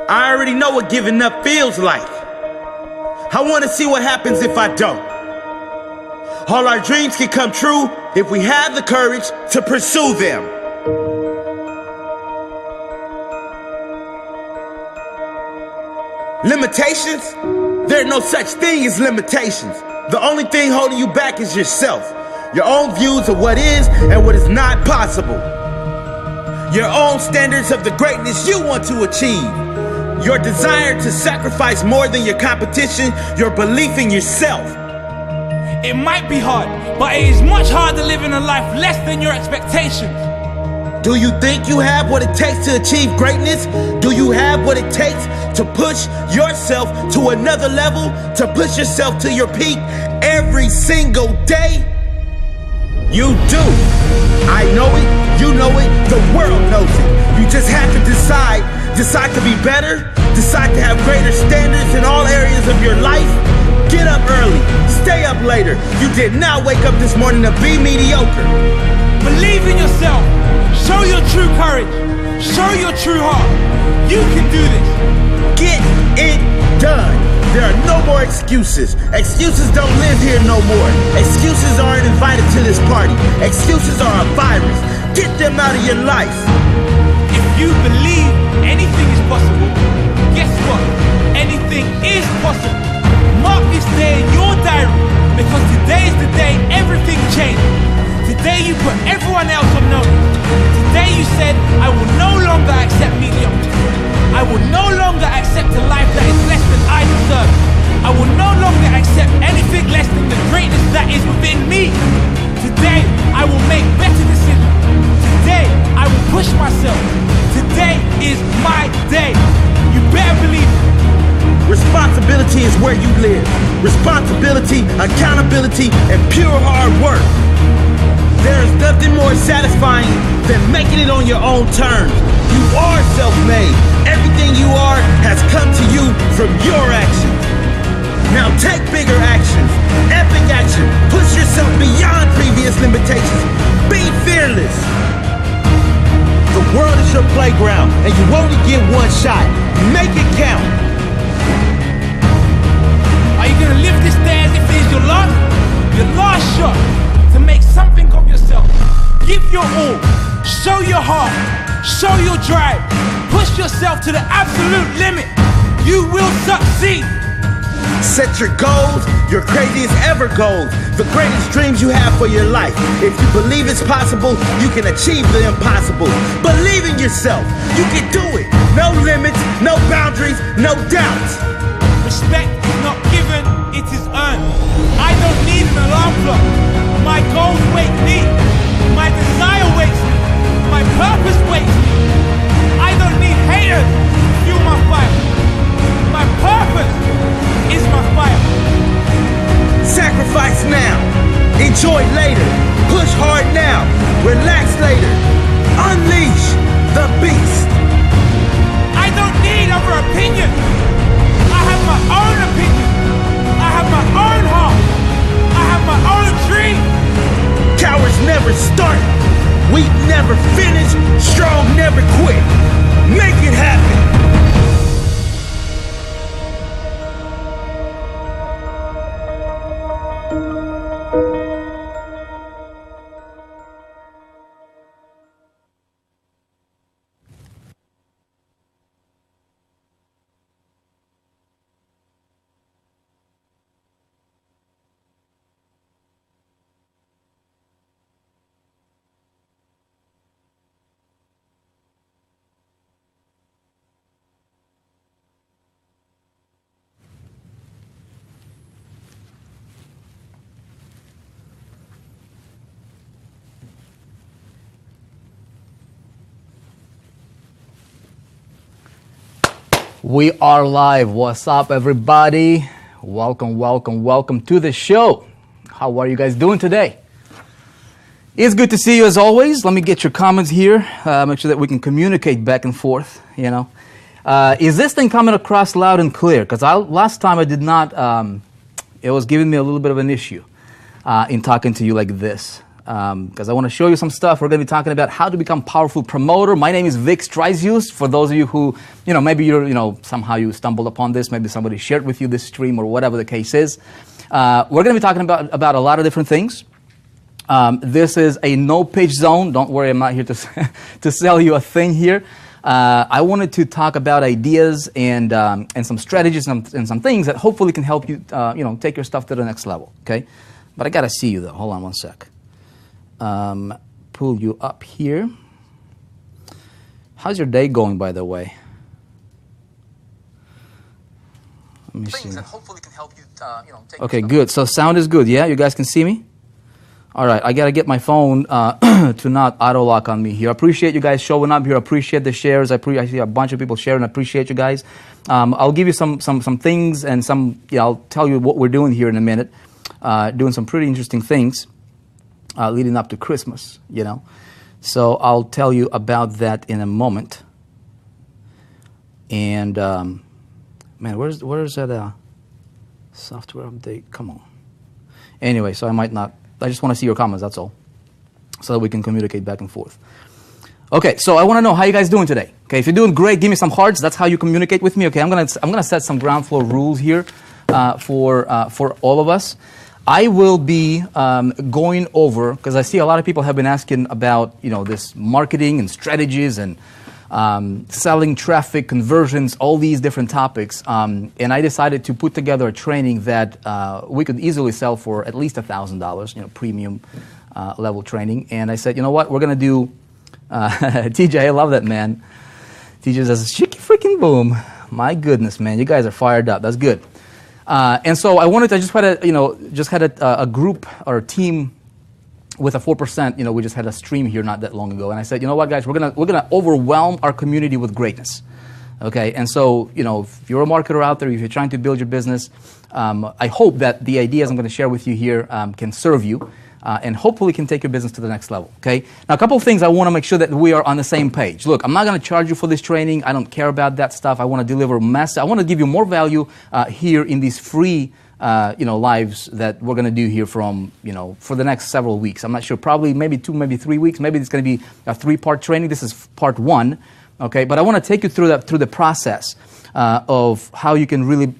I already know what giving up feels like. I want to see what happens if I don't. All our dreams can come true if we have the courage to pursue them. Limitations? There are no such thing as limitations. The only thing holding you back is yourself. Your own views of what is and what is not possible. Your own standards of the greatness you want to achieve. Your desire to sacrifice more than your competition, your belief in yourself. It might be hard, but it is much harder living a life less than your expectations. Do you think you have what it takes to achieve greatness? Do you have what it takes to push yourself to another level? To push yourself to your peak every single day? You do. I know it, you know it, the world knows it. You just have to decide to be better, decide to have greater standards in all areas of your life. Get up early, stay up later. You did not wake up this morning to be mediocre. Believe in yourself, show your true courage, show your true heart. You can do this. Get it done. There are no more excuses. Excuses don't live here no more. Excuses aren't invited to this party. Excuses are a virus. Get them out of your life. If you believe anything is possible, guess what? Anything is possible. Mark this day in your diary, because today is the day everything changes. Today you put everyone else on notice. Today you said, I will no longer accept mediocrity. I will no longer accept a life that is less than I deserve. I will no longer accept anything less than the greatness that is within me. Today, I will make better decisions. Today, I will push myself. Today is my day. You better believe it. Responsibility is where you live. Responsibility, accountability, and pure hard work. There is nothing more satisfying than making it on your own terms. You are self-made. Everything you are has come to you from your actions. Now take bigger actions, epic action. Push yourself beyond previous limitations. Be fearless. The world is your playground, and you only get one shot. Make it count. Are you gonna live this day as if it is your last shot to make something of yourself? Give your all, show your heart, show your drive, push yourself to the absolute limit. You will succeed. Set your goals, your craziest ever goals, the greatest dreams you have for your life. If you believe it's possible, you can achieve the impossible. Believe in yourself, you can do it. No limits, no boundaries, no doubts. Respect is not given, it is earned. I don't need an alarm clock. My goals wake me. My desire wakes me. My purpose wakes me. I don't need haters to fuel my fire. My purpose is my fire. Sacrifice now. Enjoy later. Push hard now. Relax later. Unleash the beast. I don't need other opinions. I have my own opinion. I have my own heart. I have my own dream. Cowards never start. Weak never finish. Strong never quit. Make it happen. We are live. What's up, everybody? Welcome to the show. How are you guys doing today? It's good to see you as always. Let me get your comments here. Make sure that we can communicate back and forth, you know. Is this thing coming across loud and clear? Because last time I did not, it was giving me a little bit of an issue in talking to you like this. because I want to show you some stuff. We're going to be talking about how to become powerful promoter. My name is Vick Strizheus. For those of you who, maybe somehow you stumbled upon this, maybe somebody shared with you this stream or whatever the case is. We're going to be talking about a lot of different things. This is a no-pitch zone. Don't worry, I'm not here to to sell you a thing here. I wanted to talk about ideas and some strategies and some things that hopefully can help you, take your stuff to the next level. Okay, but I gotta see you though. Hold on one sec. Pull you up here. How's your day going, by the way? Let me see. That hopefully can help you, take okay, good. So sound is good. Yeah, you guys can see me. All right, I gotta get my phone to not auto lock on me here. I appreciate you guys showing up here. I appreciate the shares. I see a bunch of people sharing. I appreciate you guys. I'll give you some things and I'll tell you what we're doing here in a minute. Doing some pretty interesting things leading up to Christmas. So I'll tell you about that in a moment. And man, where's that software update? Come on. Anyway, so I just want to see your comments, that's all, so that we can communicate back and forth. Okay, so I want to know how you guys doing today. Okay, if you're doing great, give me some hearts. That's how you communicate with me. Okay, I'm gonna set some ground floor rules here for all of us. I will be going over, because I see a lot of people have been asking about this marketing and strategies and selling, traffic, conversions, all these different topics. And I decided to put together a training that we could easily sell for at least $1,000, premium level training. And I said, you know what, we're going to do, TJ, I love that, man. TJ says, chicky freaking boom. My goodness, man, you guys are fired up. That's good. And so I just had a group or a team with a 4%, we just had a stream here not that long ago, and I said, you know what, guys, we're gonna overwhelm our community with greatness, okay? And so, if you're a marketer out there, if you're trying to build your business, I hope that the ideas I'm going to share with you here can serve you, and hopefully can take your business to the next level, okay? Now, a couple of things I want to make sure that we are on the same page. Look, I'm not going to charge you for this training. I don't care about that stuff. I want to deliver I want to give you more value here in these free lives that we're going to do here from, for the next several weeks. I'm not sure, probably maybe 2, maybe 3 weeks. Maybe it's going to be a 3-part training. This is part 1, okay? But I want to take you through the process of how you can really,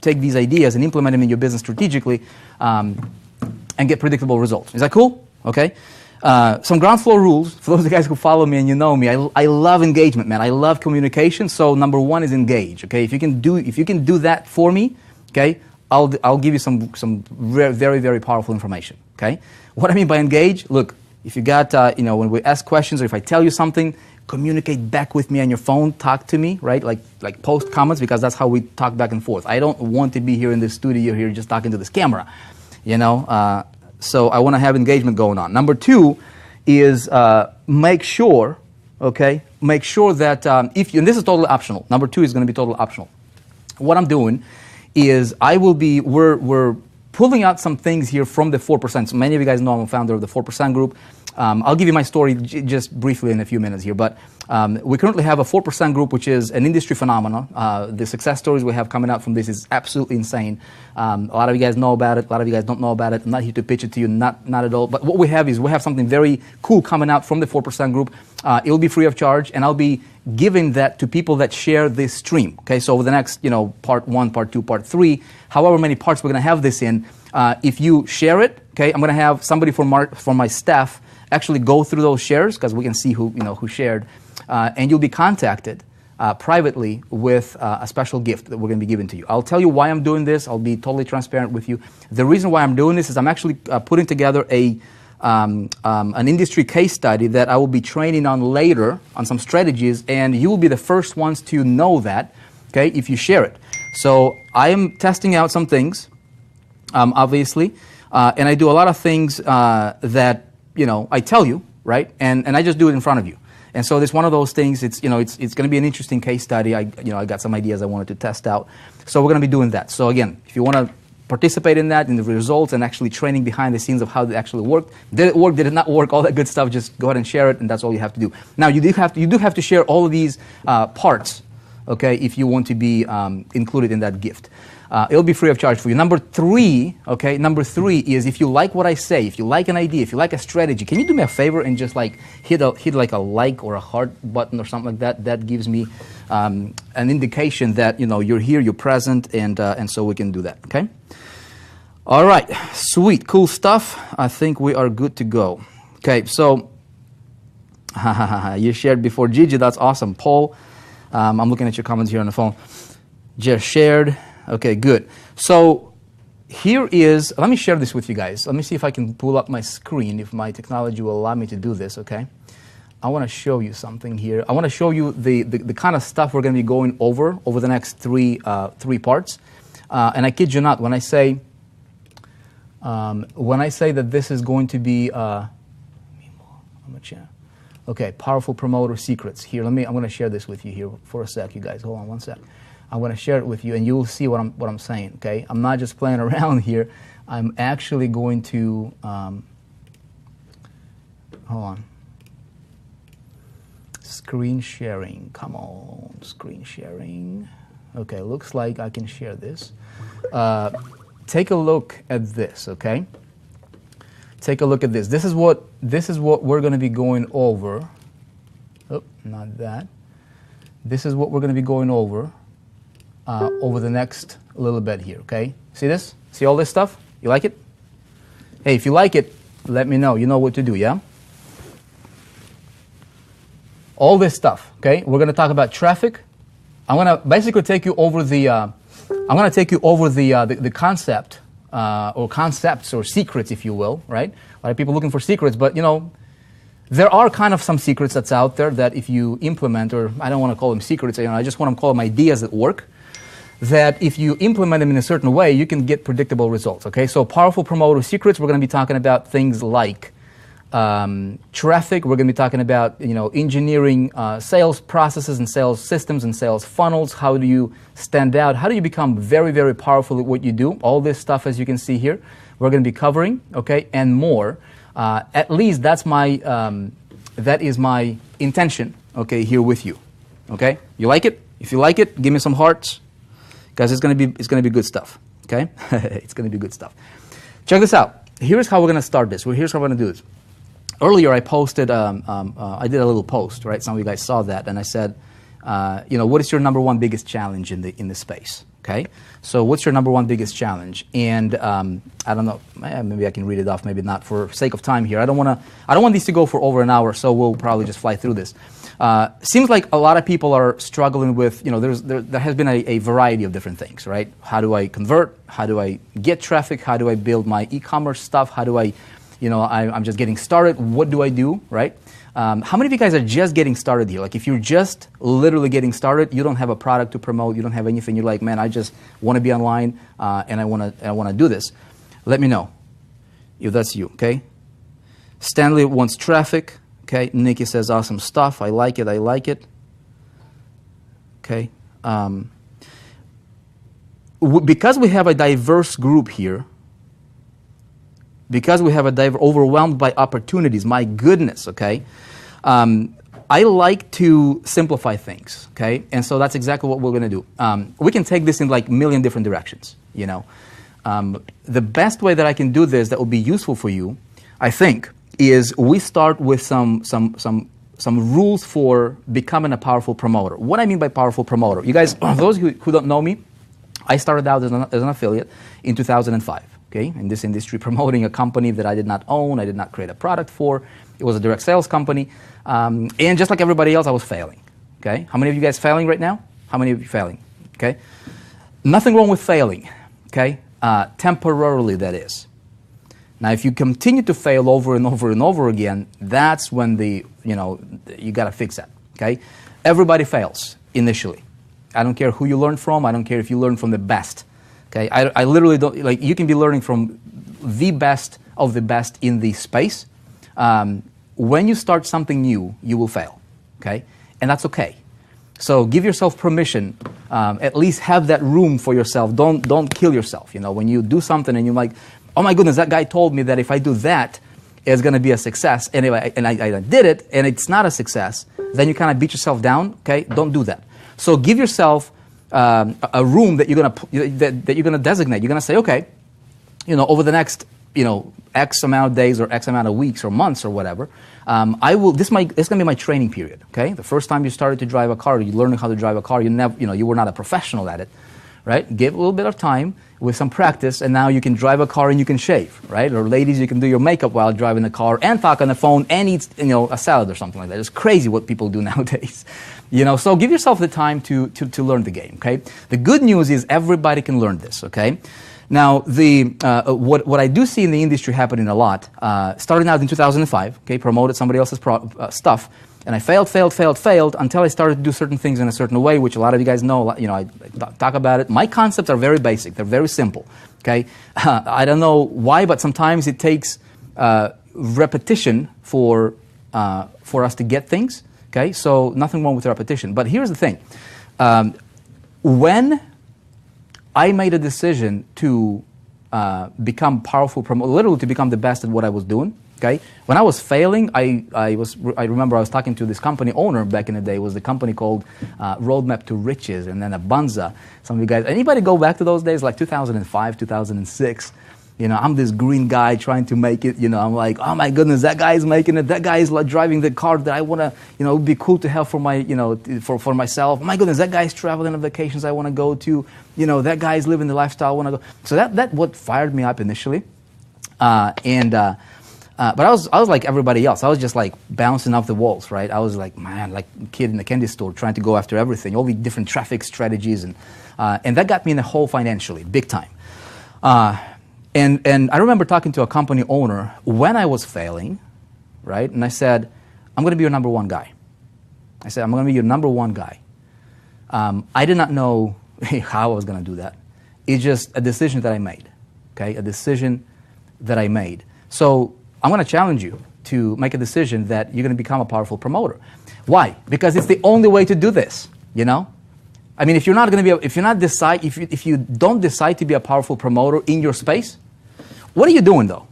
take these ideas and implement them in your business strategically and get predictable results. Is that cool? Okay. Some ground floor rules for those of you guys who follow me and you know me. I love engagement, man. I love communication. So number 1 is engage. Okay. If you can do that for me, okay, I'll give you some very, very powerful information, okay? What I mean by engage, look, if you got, when we ask questions or if I tell you something, communicate back with me on your phone, talk to me, right? Like post comments, because that's how we talk back and forth. I don't want to be here in this studio here just talking to this camera, so I want to have engagement going on. Number 2 is make sure that and this is totally optional. Number 2 is going to be totally optional. What I'm doing is we're pulling out some things here from the 4%. So many of you guys know I'm a founder of the 4% group. I'll give you my story just briefly in a few minutes here, but we currently have a 4% group, which is an industry phenomenon. The success stories we have coming out from this is absolutely insane. A lot of you guys know about it. A lot of you guys don't know about it. I'm not here to pitch it to you, not at all. But what we have is we have something very cool coming out from the 4% group. It will be free of charge, and I'll be giving that to people that share this stream. Okay, so over the next, part 1, part 2, part 3, however many parts we're going to have this in, if you share it, okay, I'm going to have somebody from my staff actually go through those shares, because we can see who shared, and you'll be contacted privately with a special gift that we're going to be giving to you. I'll tell you why I'm doing this. I'll be totally transparent with you. The reason why I'm doing this is I'm actually putting together an industry case study that I will be training on later on some strategies, and you will be the first ones to know that, okay, if you share it. So I am testing out some things, obviously, and I do a lot of things that I tell you, right, and I just do it in front of you. And so it's one of those things. It's going to be an interesting case study. I got some ideas I wanted to test out, so we're going to be doing that. So again, if you want to participate in that, in the results, and actually training behind the scenes of how it actually worked. Did it work? Did it not work? All that good stuff. Just go ahead and share it, and that's all you have to do. Now, you do have to share all of these parts, okay, if you want to be included in that gift. It'll be free of charge for you. Number three, okay, number three is if you like what I say, if you like an idea, if you like a strategy, can you do me a favor and just like hit like a like or a heart button or something like that? That gives me an indication that, you know, you're here, you're present, and so we can do that, okay? All right, sweet, cool stuff. I think we are good to go. Okay, so you shared before, Gigi, that's awesome. Paul, I'm looking at your comments here on the phone. Just shared. Okay, good. So here is, let me share this with you guys. Let me see if I can pull up my screen, if my technology will allow me to do this, okay? I want to show you something here. I want to show you the kind of stuff we're going to be going over the next three parts. And I kid you not, when I say that this is going to be, okay, powerful promoter secrets. Here, I'm going to share this with you here for a sec, you guys. Hold on one sec. I'm going to share it with you, and you will see what I'm saying. Okay, I'm not just playing around here. I'm actually going to hold on. Screen sharing. Come on, screen sharing. Okay, looks like I can share this. Take a look at this. Okay. Take a look at this. This is what we're going to be going over. Oh, not that. This is what we're going to be going over the next little bit here, okay? See this? See all this stuff? You like it? Hey, if you like it, let me know. You know what to do, yeah? All this stuff, okay? We're going to talk about traffic. I'm going to basically take you over the concept or concepts or secrets, if you will, right? A lot of people looking for secrets, but you know, there are kind of some secrets that's out there that if you implement, or I don't want to call them secrets, you know, I just want to call them ideas that work, that if you implement them in a certain way, you can get predictable results, okay? So powerful promoter secrets, we're going to be talking about things like traffic. We're going to be talking about, you know, engineering sales processes and sales systems and sales funnels. How do you stand out? How do you become very, very powerful at what you do? All this stuff, as you can see here, we're going to be covering, okay, and more. At least that is my intention, okay, here with you, okay? You like it? If you like it, give me some hearts, guys. It's going to be good stuff, okay? It's going to be good stuff. Check this out. Here's how we're going to start this. Here's how we're going to do this. Earlier, I posted, I did a little post, right? Some of you guys saw that, and I said, you know, what is your number one biggest challenge in the space? Okay, so what's your number one biggest challenge? And I don't know, maybe I can read it off, maybe not. For sake of time here, I don't want these to go for over an hour, so we'll probably just fly through this. Seems like a lot of people are struggling with, you know, there has been a variety of different things, right? How do I convert? How do I get traffic? How do I build my e-commerce stuff? How do I, you know, I'm just getting started. What do I do, right? How many of you guys are just getting started here? Like if you're just literally getting started, you don't have a product to promote, you don't have anything, you're like, man, I just want to be online and I want to do this. Let me know if that's you, okay? Stanley wants traffic, okay? Nikki says awesome stuff. I like it, okay? Because we have a diverse group here, because we have overwhelmed by opportunities, my goodness, okay? I like to simplify things, okay? And so that's exactly what we're going to do. We can take this in like a million different directions, you know? The best way that I can do this that will be useful for you, I think, is we start with some rules for becoming a powerful promoter. What I mean by powerful promoter, you guys, those who don't know me, I started out as an affiliate in 2005. Okay, in this industry, promoting a company that I did not own, I did not create a product for. It was a direct sales company. And just like everybody else, I was failing. Okay, how many of you guys failing right now? How many of you failing? Okay, nothing wrong with failing. Okay, temporarily that is. Now, if you continue to fail over and over and over again, that's when you got to fix that. Okay, everybody fails initially. I don't care who you learn from. I don't care if you learn from the best. Okay, I literally don't, like, you can be learning from the best of the best in the space. When you start something new, you will fail, okay? And that's okay. So give yourself permission, at least have that room for yourself. Don't kill yourself, you know, when you do something and you're like, oh my goodness, that guy told me that if I do that, it's going to be a success. Anyway, and I did it, and it's not a success, then you kind of beat yourself down, okay? Don't do that. So give yourself a room that you're gonna designate. You're gonna say, okay, over the next X amount of days or X amount of weeks or months or whatever, it's going to be my training period. Okay, the first time you started to drive a car, you learning how to drive a car. You were not a professional at it, right? Give a little bit of time with some practice, and now you can drive a car and you can shave, right? Or ladies, you can do your makeup while driving the car and talk on the phone and eat a salad or something like that. It's crazy what people do nowadays. So give yourself the time to learn the game. Okay, the good news is everybody can learn this. Okay. Now, what I do see in the industry happening a lot, starting out in 2005, okay, promoted somebody else's stuff, and I failed until I started to do certain things in a certain way, which a lot of you guys know. I talk about it. My concepts are very basic; they're very simple. Okay, I don't know why, but sometimes it takes repetition for us to get things. Okay, so nothing wrong with repetition. But here's the thing: when I made a decision to become powerful, literally to become the best at what I was doing. Okay, when I was failing, I remember I was talking to this company owner back in the day. It was the company called Roadmap to Riches, and then Abanza. Some of you guys, anybody go back to those days, like 2005, 2006? I'm this green guy trying to make it. I'm like, oh my goodness, that guy is making it. That guy is like driving the car that I want to, it would be cool to have for my, for myself. Oh my goodness, that guy is traveling on vacations I want to go to. That guy is living the lifestyle I want to go. So that what fired me up initially. But I was like everybody else. I was just like bouncing off the walls, right? I was like, man, like a kid in the candy store trying to go after everything, all the different traffic strategies. And that got me in the hole financially, big time. And I remember talking to a company owner when I was failing, right? And I said, I'm going to be your number one guy. I said, I'm going to be your number one guy. I did not know how I was going to do that. It's just a decision that I made, okay? A decision that I made. So I'm going to challenge you to make a decision that you're going to become a powerful promoter. Why? Because it's the only way to do this, I mean, if you don't decide to be a powerful promoter in your space, what are you doing though?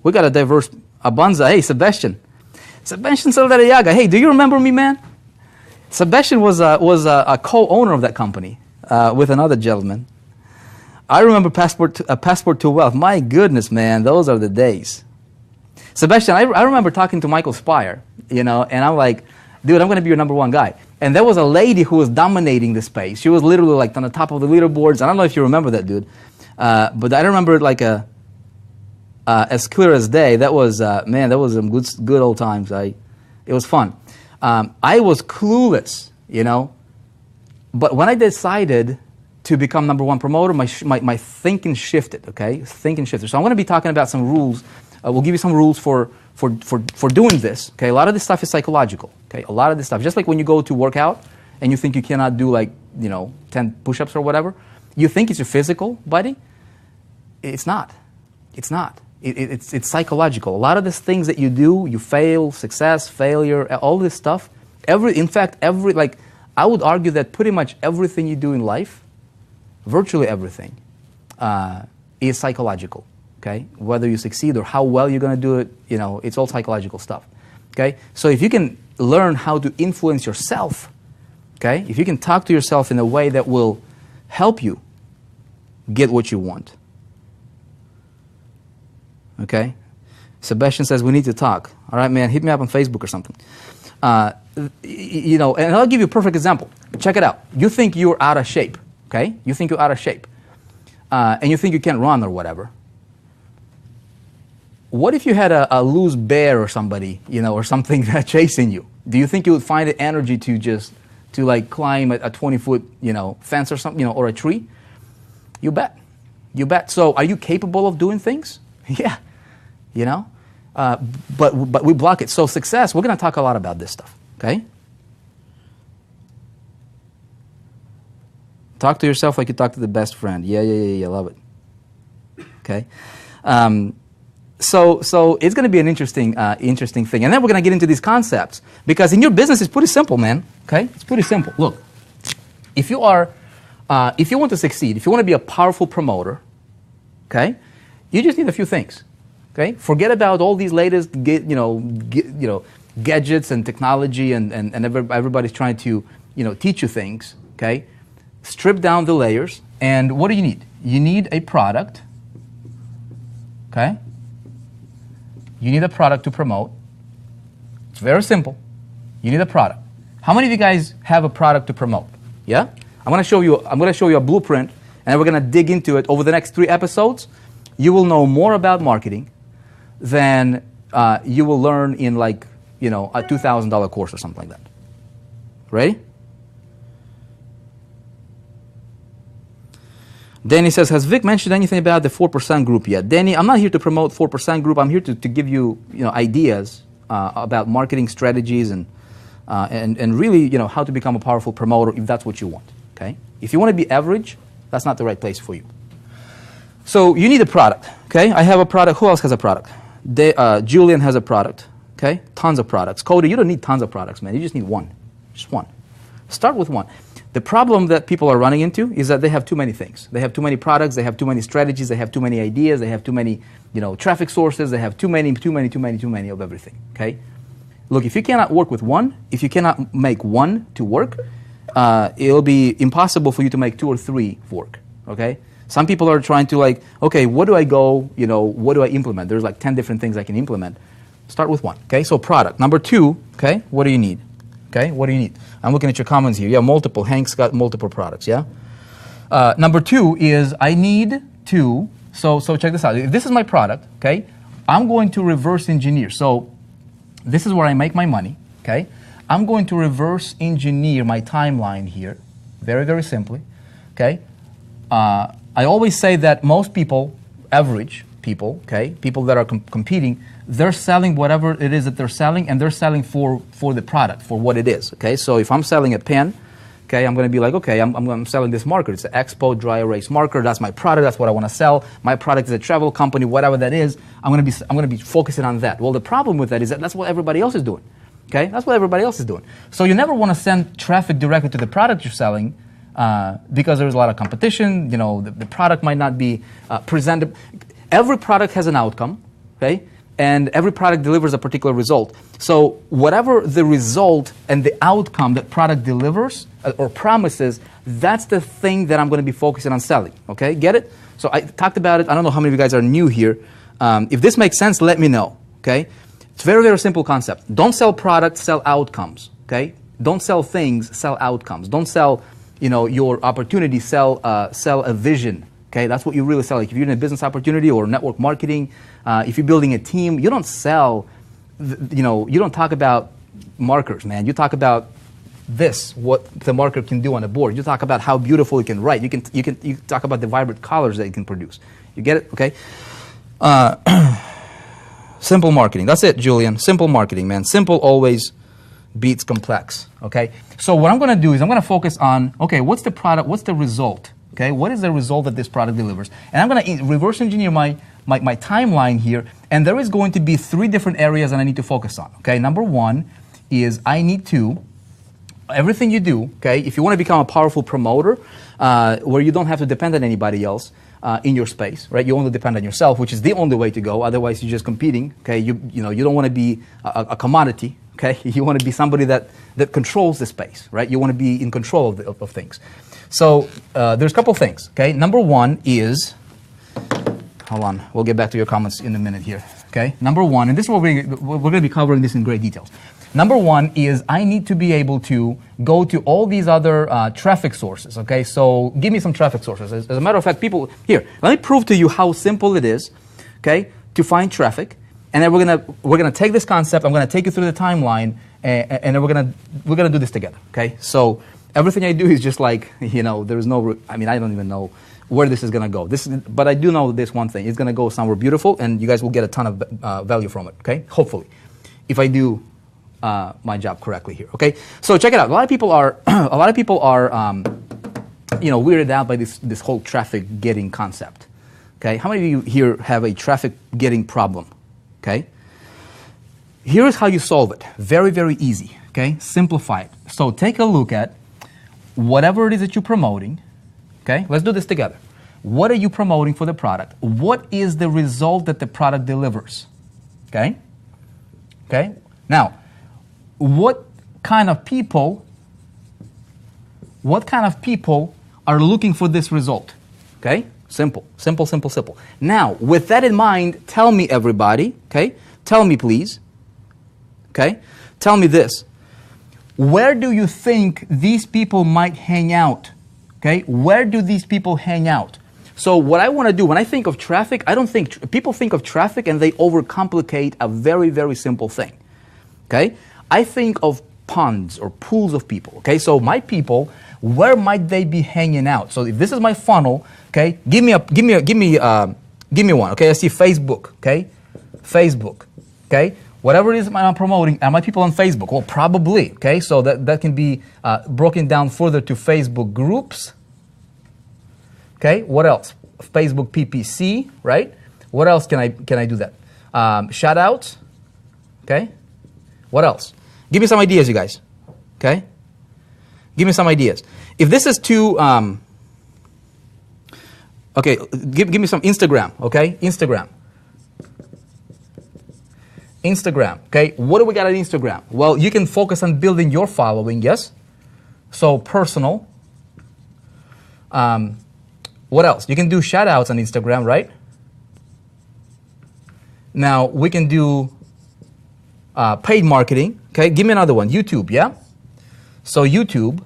We got a diverse Abanza. Hey, Sebastian Saldarriaga. Hey, do you remember me, man? Sebastian was a co-owner of that company with another gentleman. I remember Passport to Wealth. My goodness, man, those are the days. Sebastian, I remember talking to Michael Spire, and I'm like, dude, I'm going to be your number one guy. And there was a lady who was dominating the space. She was literally like on the top of the leaderboards. I don't know if you remember that, dude. But I remember it like as clear as day. That was, that was some good old times. It was fun. I was clueless, But when I decided to become number one promoter, my thinking shifted, okay? Thinking shifted. So I'm going to be talking about some rules. We'll give you some rules for doing this, okay? A lot of this stuff is psychological, okay? A lot of this stuff. Just like when you go to work out and you think you cannot do 10 push-ups or whatever, you think it's your physical body. It's not. It's not. It's psychological. A lot of these things that you do, you fail, success, failure, all this stuff. I would argue that pretty much everything you do in life, virtually everything, is psychological. Okay, whether you succeed or how well you're going to do it, it's all psychological stuff. Okay, so if you can learn how to influence yourself, okay, if you can talk to yourself in a way that will help you get what you want. Okay, Sebastian says we need to talk. All right, man, hit me up on Facebook or something. And I'll give you a perfect example. Check it out. You think you're out of shape. Okay, you think you're out of shape, and you think you can't run or whatever. What if you had a loose bear or somebody, or something chasing you? Do you think you would find the energy to climb a 20-foot, fence or something, or a tree? You bet. You bet. So are you capable of doing things? Yeah. But we block it. So success, we're going to talk a lot about this stuff, okay? Talk to yourself like you talk to the best friend. Yeah, love it. Okay? So it's going to be an interesting thing. And then we're going to get into these concepts. Because in your business, it's pretty simple, man. Okay? It's pretty simple. Look, if you want to succeed, if you want to be a powerful promoter, okay, you just need a few things. Okay? Forget about all these latest, gadgets and technology and everybody's trying to, teach you things. Okay? strip down the layers, and what do you need? You need a product, okay? You need a product to promote. It's very simple. You need a product. How many of you guys have a product to promote? Yeah? I'm going to show you a blueprint, and we're going to dig into it over the next 3 episodes. You will know more about marketing than you will learn in like, a $2,000 course or something like that. Ready? Danny says, has Vic mentioned anything about the 4% group yet? Danny, I'm not here to promote 4% group. I'm here to give you, ideas about marketing strategies and really, how to become a powerful promoter if that's what you want, okay? If you want to be average, that's not the right place for you. So you need a product, okay? I have a product. Who else has a product? Julian has a product, okay? Tons of products. Cody, you don't need tons of products, man. You just need one. Just one. Start with one. The problem that people are running into is that they have too many things. They have too many products, they have too many strategies, they have too many ideas, they have too many, traffic sources, they have too many of everything, okay? Look, if you cannot work with one, if you cannot make one to work, it'll be impossible for you to make 2 or 3 work, okay? Some people are trying to okay, what do I go, what do I implement? There's like 10 different things I can implement. Start with one, okay? So product. Number 2, okay, what do you need? Okay, what do you need? I'm looking at your comments here. Yeah, multiple. Hank's got multiple products, yeah? Number 2 is I need to, so check this out. If this is my product, okay, I'm going to reverse engineer. So this is where I make my money, okay? I'm going to reverse engineer my timeline here, very, very simply, okay? I always say that most people, average people, okay, people that are competing, they're selling whatever it is that they're selling, and they're selling for the product, for what it is, okay? So if I'm selling a pen, okay, I'm going to be like, okay, I'm selling this marker. It's an Expo dry erase marker. That's my product. That's what I want to sell. My product is a travel company, whatever that is. I'm going to be focusing on that. Well, the problem with that is that that's what everybody else is doing, okay? That's what everybody else is doing. So you never want to send traffic directly to the product you're selling because there's a lot of competition. The product might not be presented. Every product has an outcome, okay? And every product delivers a particular result. So whatever the result and the outcome that product delivers or promises, that's the thing that I'm going to be focusing on selling. Okay, get it? So I talked about it. I don't know how many of you guys are new here. If this makes sense, let me know. Okay, it's a very, very simple concept. Don't sell products, sell outcomes. Okay, don't sell things, sell outcomes. Don't sell, your opportunity. Sell a vision. Okay, that's what you really sell. Like if you're in a business opportunity or network marketing, if you're building a team, you don't sell, you don't talk about markers, man. You talk about what the marker can do on a board. You talk about how beautiful it can write. You talk about the vibrant colors that it can produce. You get it? Okay. Simple marketing. That's it, Julian. Simple marketing, man. Simple always beats complex. Okay. So what I'm going to do is I'm going to focus on, okay, what's the product? What's the result? Okay, what is the result that this product delivers? And I'm going to reverse engineer my timeline here, and there is going to be 3 different areas that I need to focus on. Okay, number 1 is I need to, everything you do, okay, if you want to become a powerful promoter, where you don't have to depend on anybody else in your space, right? You only depend on yourself, which is the only way to go. Otherwise, you're just competing. Okay, you don't want to be a commodity. Okay, you want to be somebody that controls the space, right? You want to be in control of things. So there's a couple things, okay? Number 1 is, hold on, we'll get back to your comments in a minute here, okay? Number 1, and this is what we're going to be covering this in great details. Number 1 is I need to be able to go to all these other traffic sources, okay? So give me some traffic sources. As a matter of fact, people, here, let me prove to you how simple it is, okay, to find traffic. And then we're gonna take this concept, I'm going to take you through the timeline, and then we're gonna do this together, okay? So everything I do is just like, there's no, I don't even know where this is going to go. But I do know this one thing. It's going to go somewhere beautiful, and you guys will get a ton of value from it, okay? Hopefully, if I do my job correctly here, okay? So check it out. A lot of people are, weirded out by this whole traffic getting concept, okay? How many of you here have a traffic getting problem, okay? Here is how you solve it. Very, very easy, okay? Simplify it. So take a look at whatever it is that you're promoting, okay? Let's do this together. What are you promoting for the product? What is the result that the product delivers? Okay? Okay? Now, what kind of people are looking for this result. Okay? Simple, simple, simple, simple. Now, with that in mind, tell me, everybody, okay? Tell me, please. Okay? Tell me this. Where do you think these people might hang out? Okay? Where do these people hang out? So what I want to do, when I think of traffic, I don't think, people think of traffic and they overcomplicate a very, very simple thing. Okay? I think of ponds or pools of people. Okay? So my people, where might they be hanging out? So if this is my funnel, okay, give me one. Okay, I see Facebook. Okay, Facebook. Okay, whatever it is I'm promoting, are my people on Facebook? Well, probably. Okay, so that can be broken down further to Facebook groups. Okay, what else? Facebook PPC, right? What else can I do that? Shout outs. Okay, what else? Give me some ideas, you guys. Okay, give me some ideas. If this is too okay, give me some Instagram, okay? Instagram, okay? What do we got on Instagram? Well, you can focus on building your following, yes? So personal. What else? You can do shout outs on Instagram, right? Now, we can do paid marketing, okay? Give me another one, YouTube, yeah? So YouTube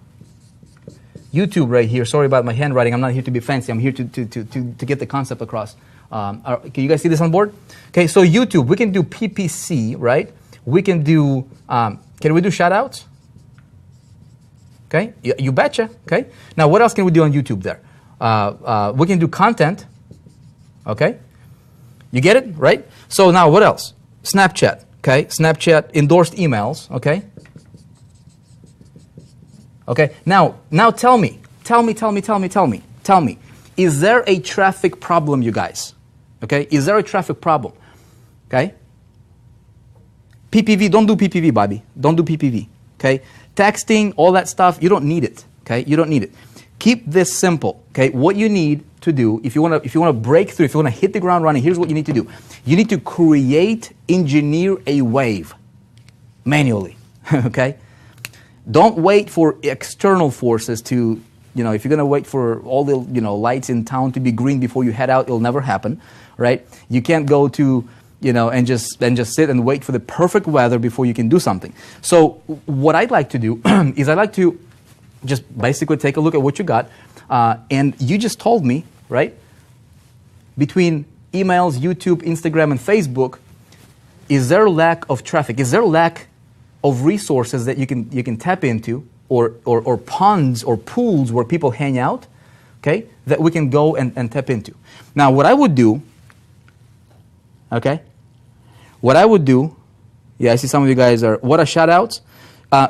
right here. Sorry about my handwriting. I'm not here to be fancy. I'm here to get the concept across. Can you guys see this on board? Okay, so YouTube, we can do PPC, right? We can do, can we do shout outs? Okay, you betcha, okay? Now, what else can we do on YouTube there? We can do content, okay? You get it, right? So now, what else? Snapchat, okay? Snapchat endorsed emails, okay? Okay, now tell me, is there a traffic problem, you guys? Okay, is there a traffic problem? Okay? PPV, don't do PPV, Bobby. Don't do PPV, okay? Texting, all that stuff, you don't need it, okay? You don't need it. Keep this simple, okay? What you need to do, if you want to break through, if you want to hit the ground running, here's what you need to do. You need to engineer a wave manually, okay? Don't wait for external forces to, if you're going to wait for all the, lights in town to be green before you head out, it'll never happen, right? You can't go to, and just sit and wait for the perfect weather before you can do something. So what I'd like to do is I'd like to just basically take a look at what you got. And you just told me, right, between emails, YouTube, Instagram, and Facebook, is there a lack of traffic? Is there a lack of resources that you can tap into, or ponds or pools where people hang out, okay, that we can go and tap into? Now, what I would do, okay, yeah, I see some of you guys are, what are shout-outs?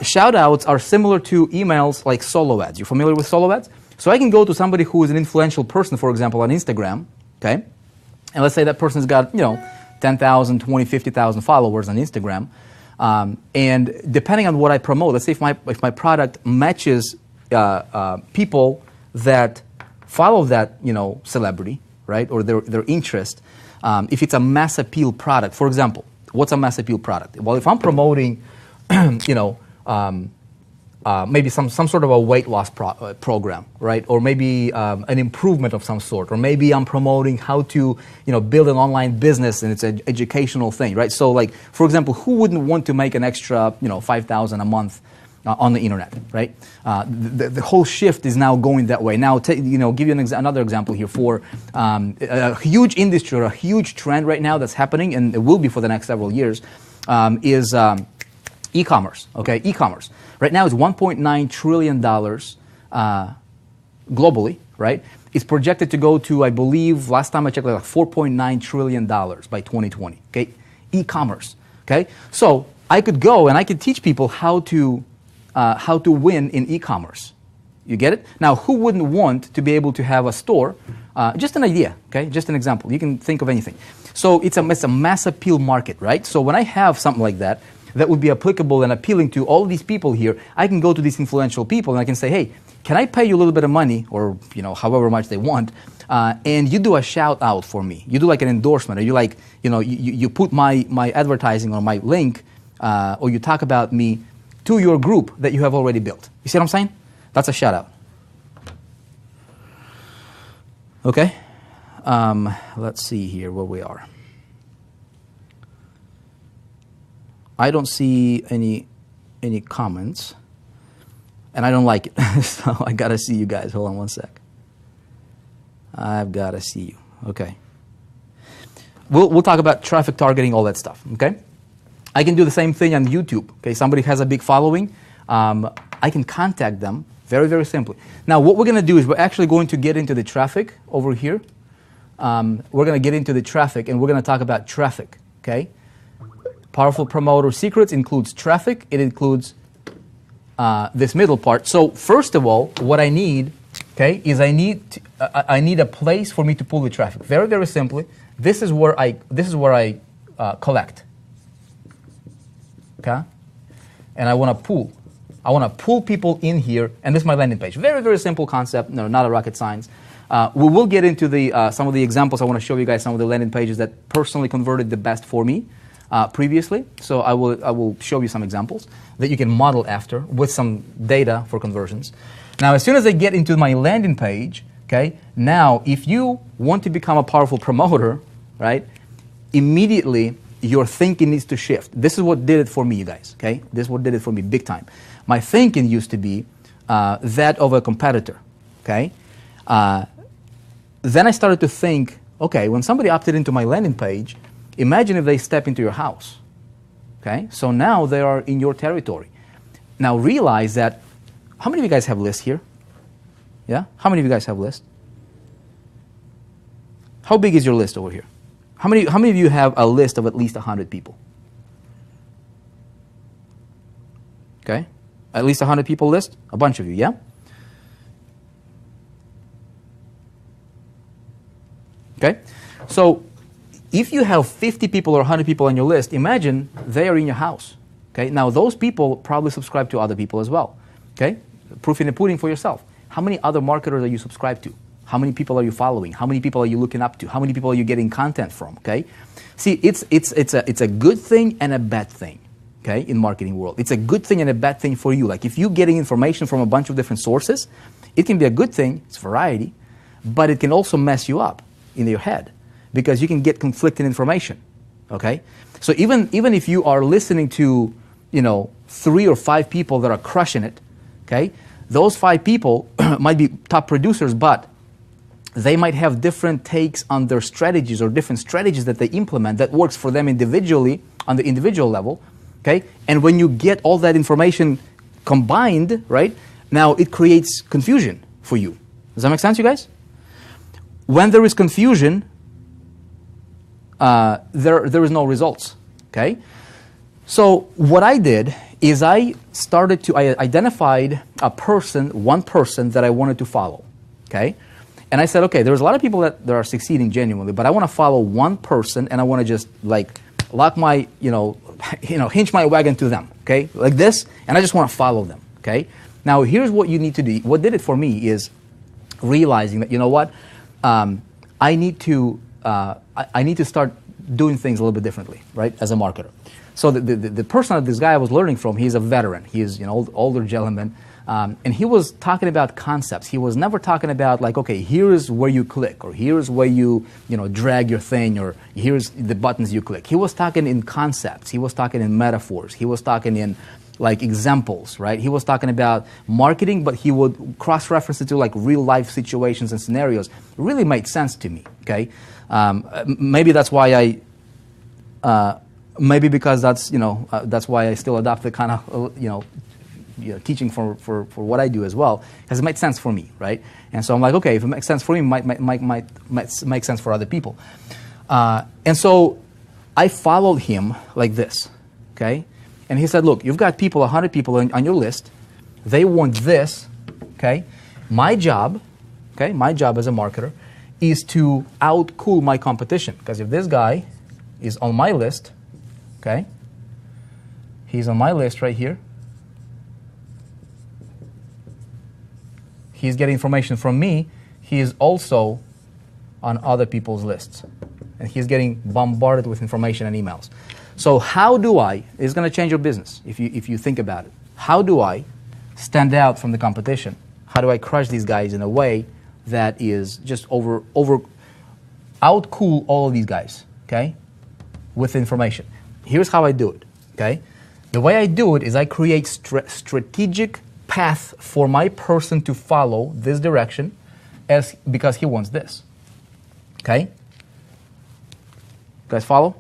Shout-outs are similar to emails like solo ads. You familiar with solo ads? So I can go to somebody who is an influential person, for example, on Instagram, okay, and let's say that person's got, 10,000, 20, 50,000 followers on Instagram. And depending on what I promote, let's say if my product matches people that follow that celebrity, right, or their interest, if it's a mass appeal product, for example, what's a mass appeal product? Well, if I'm promoting, maybe some sort of a weight loss program, right, or maybe an improvement of some sort, or maybe I'm promoting how to build an online business and it's an educational thing, right? So like, for example, who wouldn't want to make an extra $5,000 a month on the internet, right? The whole shift is now going that way. Now, give you another example here for a huge industry or a huge trend right now that's happening, and it will be for the next several years, is e-commerce. Okay, e-commerce. Right now, it's $1.9 trillion globally, right? It's projected to go to, I believe, last time I checked, like $4.9 trillion by 2020. Okay, e-commerce. Okay, so I could go and I could teach people how to win in e-commerce. You get it? Now, who wouldn't want to be able to have a store? Just an idea, okay? Just an example. You can think of anything. So it's a mass appeal market, right? So when I have something like that would be applicable and appealing to all these people here, I can go to these influential people and I can say, hey, can I pay you a little bit of money, or however much they want, and you do a shout out for me. You do like an endorsement, or you like, you put my advertising or my link, or you talk about me to your group that you have already built. You see what I'm saying? That's a shout out. Okay. Let's see here where we are. I don't see any comments, and I don't like it. So I gotta see you guys. Hold on one sec. I've gotta see you. Okay. We'll talk about traffic targeting, all that stuff. Okay. I can do the same thing on YouTube. Okay. Somebody has a big following. I can contact them very, very simply. Now, what we're gonna do is we're actually going to get into the traffic over here. We're gonna get into the traffic, and we're gonna talk about traffic. Okay. Powerful promoter secrets includes traffic. It includes this middle part. So first of all, what I need, okay, is I need a place for me to pull the traffic. Very, very simply, this is where I collect. Okay, and I want to pull. I want to pull people in here, and this is my landing page. Very, very simple concept. No, not a rocket science. We will get into the some of the examples. I want to show you guys some of the landing pages that personally converted the best for me. Previously, so I will show you some examples that you can model after with some data for conversions. Now, as soon as I get into my landing page, okay, now if you want to become a powerful promoter, right, immediately your thinking needs to shift. This is what did it for me, you guys, okay? This is what did it for me big time. My thinking used to be that of a competitor, okay? Then I started to think, okay, when somebody opted into my landing page, imagine if they step into your house, okay? So now they are in your territory. Now realize that, how many of you guys have lists here? Yeah? How many of you guys have lists? How big is your list over here? How many of you have a list of at least 100 people? Okay? At least 100 people list? A bunch of you, yeah? Okay? So, if you have 50 people or 100 people on your list, imagine they are in your house. Okay? Now, those people probably subscribe to other people as well. Okay? Proof in the pudding for yourself. How many other marketers are you subscribed to? How many people are you following? How many people are you looking up to? How many people are you getting content from? Okay? See, it's a good thing and a bad thing. Okay? In marketing world, it's a good thing and a bad thing for you. Like if you're getting information from a bunch of different sources, it can be a good thing. It's variety, but it can also mess you up in your head, because you can get conflicting information, okay? So even if you are listening to, 3 or 5 people that are crushing it, okay? Those 5 people might be top producers, but they might have different takes on their strategies or different strategies that they implement that works for them individually on the individual level, okay? And when you get all that information combined, right, now it creates confusion for you. Does that make sense, you guys? When there is confusion, there is no results, okay? So what I did is I identified one person that I wanted to follow, okay? And I said, okay, there's a lot of people that are succeeding genuinely, but I want to follow one person, and I want to just like lock my, hinge my wagon to them, okay? Like this, and I just want to follow them, okay? Now here's what you need to do. What did it for me is realizing that, you know what? I need to start doing things a little bit differently, right? As a marketer. So the person, this guy I was learning from, he's a veteran. He's older gentleman, and he was talking about concepts. He was never talking about like, okay, here's where you click, or here's where you drag your thing, or here's the buttons you click. He was talking in concepts. He was talking in metaphors. He was talking in like examples, right? He was talking about marketing, but he would cross-reference it to like real-life situations and scenarios. It really made sense to me, okay? Maybe that's why maybe because that's why I still adopt the kind of, teaching for what I do as well, because it made sense for me, right? And so I'm like, okay, if it makes sense for me, it might make sense for other people. And so I followed him like this, okay? And he said, look, you've got 100 people on your list. They want this, okay? My job as a marketer, is to outcool my competition. Because if this guy is on my list, okay? He's on my list right here. He's getting information from me. He is also on other people's lists. And he's getting bombarded with information and emails. So how do I, it's going to change your business if you think about it. How do I stand out from the competition? How do I crush these guys in a way that is just outcool all of these guys, okay, with information. Here's how I do it, okay? The way I do it is I create strategic path for my person to follow this direction because he wants this, okay? You guys follow?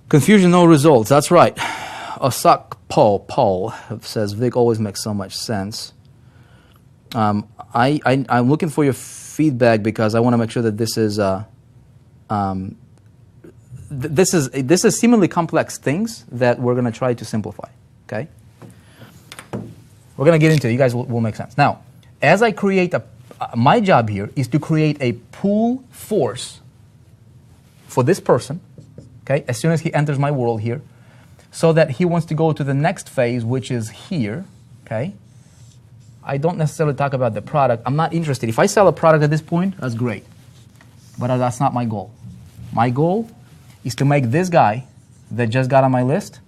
Confusion, no results. That's right. Paul says Vic always makes so much sense. I'm looking for your feedback because I want to make sure that this is seemingly complex things that we're going to try to simplify. Okay, we're going to get into it. You guys will make sense. Now, as I create my job here is to create a pull force for this person. Okay, as soon as he enters my world here, so that he wants to go to the next phase, which is here. Okay. I don't necessarily talk about the product. I'm not interested. If I sell a product at this point, that's great. But that's not my goal. My goal is to make this guy that just got on my list,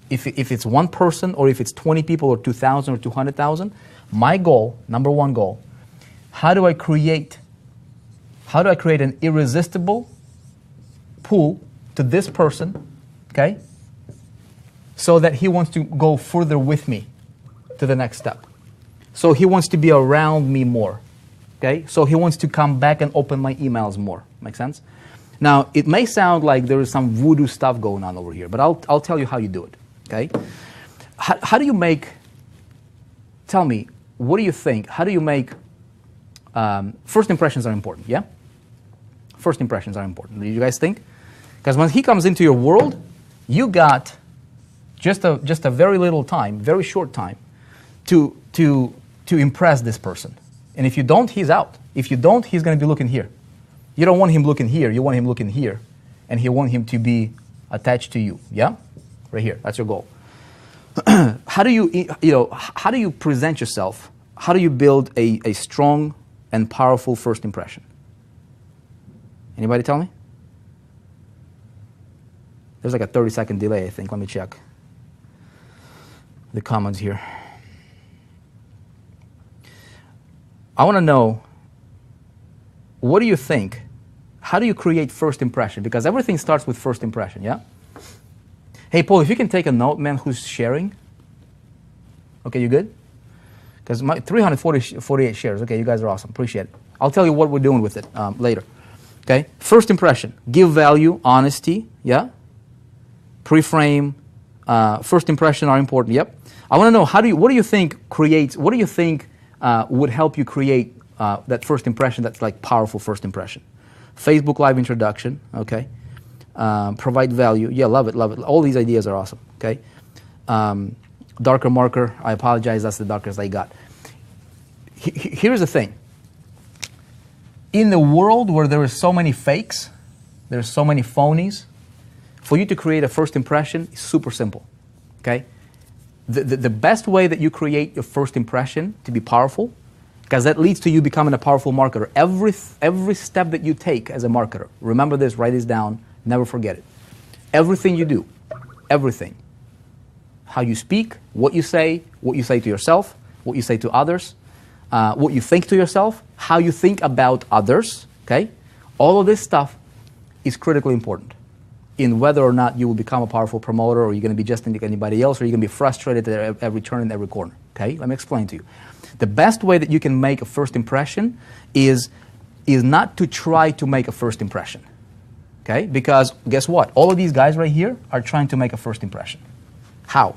if it's one person or if it's 20 people or 2,000 or 200,000, my goal, number one goal, how do I create an irresistible pull to this person, okay, so that he wants to go further with me to the next step. So he wants to be around me more, okay? So he wants to come back and open my emails more. Make sense? Now, it may sound like there is some voodoo stuff going on over here, but I'll tell you how you do it, okay? How do you make, tell me, what do you think, how do you make, first impressions are important, yeah? First impressions are important. Do you guys think? Because when he comes into your world, you got just a very little time, very short time, to impress this person. And if you don't, he's out. If you don't, he's going to be looking here. You don't want him looking here. You want him looking here. And you want him to be attached to you. Yeah? Right here. That's your goal. How do you present yourself? How do you build a strong and powerful first impression? Anybody tell me? There's like a 30-second delay, I think. Let me check the comments here. I want to know, what do you think? How do you create first impression? Because everything starts with first impression, yeah? Hey, Paul, if you can take a note, man, who's sharing? Okay, you good? Because my 348 shares. Okay, you guys are awesome. Appreciate it. I'll tell you what we're doing with it later. Okay, first impression. Give value, honesty, yeah? Pre-frame, first impression are important, yep. I want to know, what do you think would help you create that first impression that's like powerful first impression? Facebook Live introduction, okay. Provide value, yeah, love it. All these ideas are awesome, okay. Darker marker, I apologize, that's the darkest I got. Here's the thing. In the world where there are so many fakes, there's so many phonies, for you to create a first impression is super simple, okay? The best way that you create your first impression to be powerful, because that leads to you becoming a powerful marketer. Every step that you take as a marketer, remember this, write this down, never forget it. Everything you do, everything, how you speak, what you say to yourself, what you say to others, what you think to yourself, how you think about others, okay? All of this stuff is critically important in whether or not you will become a powerful promoter, or you're going to be just like anybody else, or you're going to be frustrated at every turn and every corner, okay? Let me explain to you. The best way that you can make a first impression is not to try to make a first impression, okay? Because guess what? All of these guys right here are trying to make a first impression. How?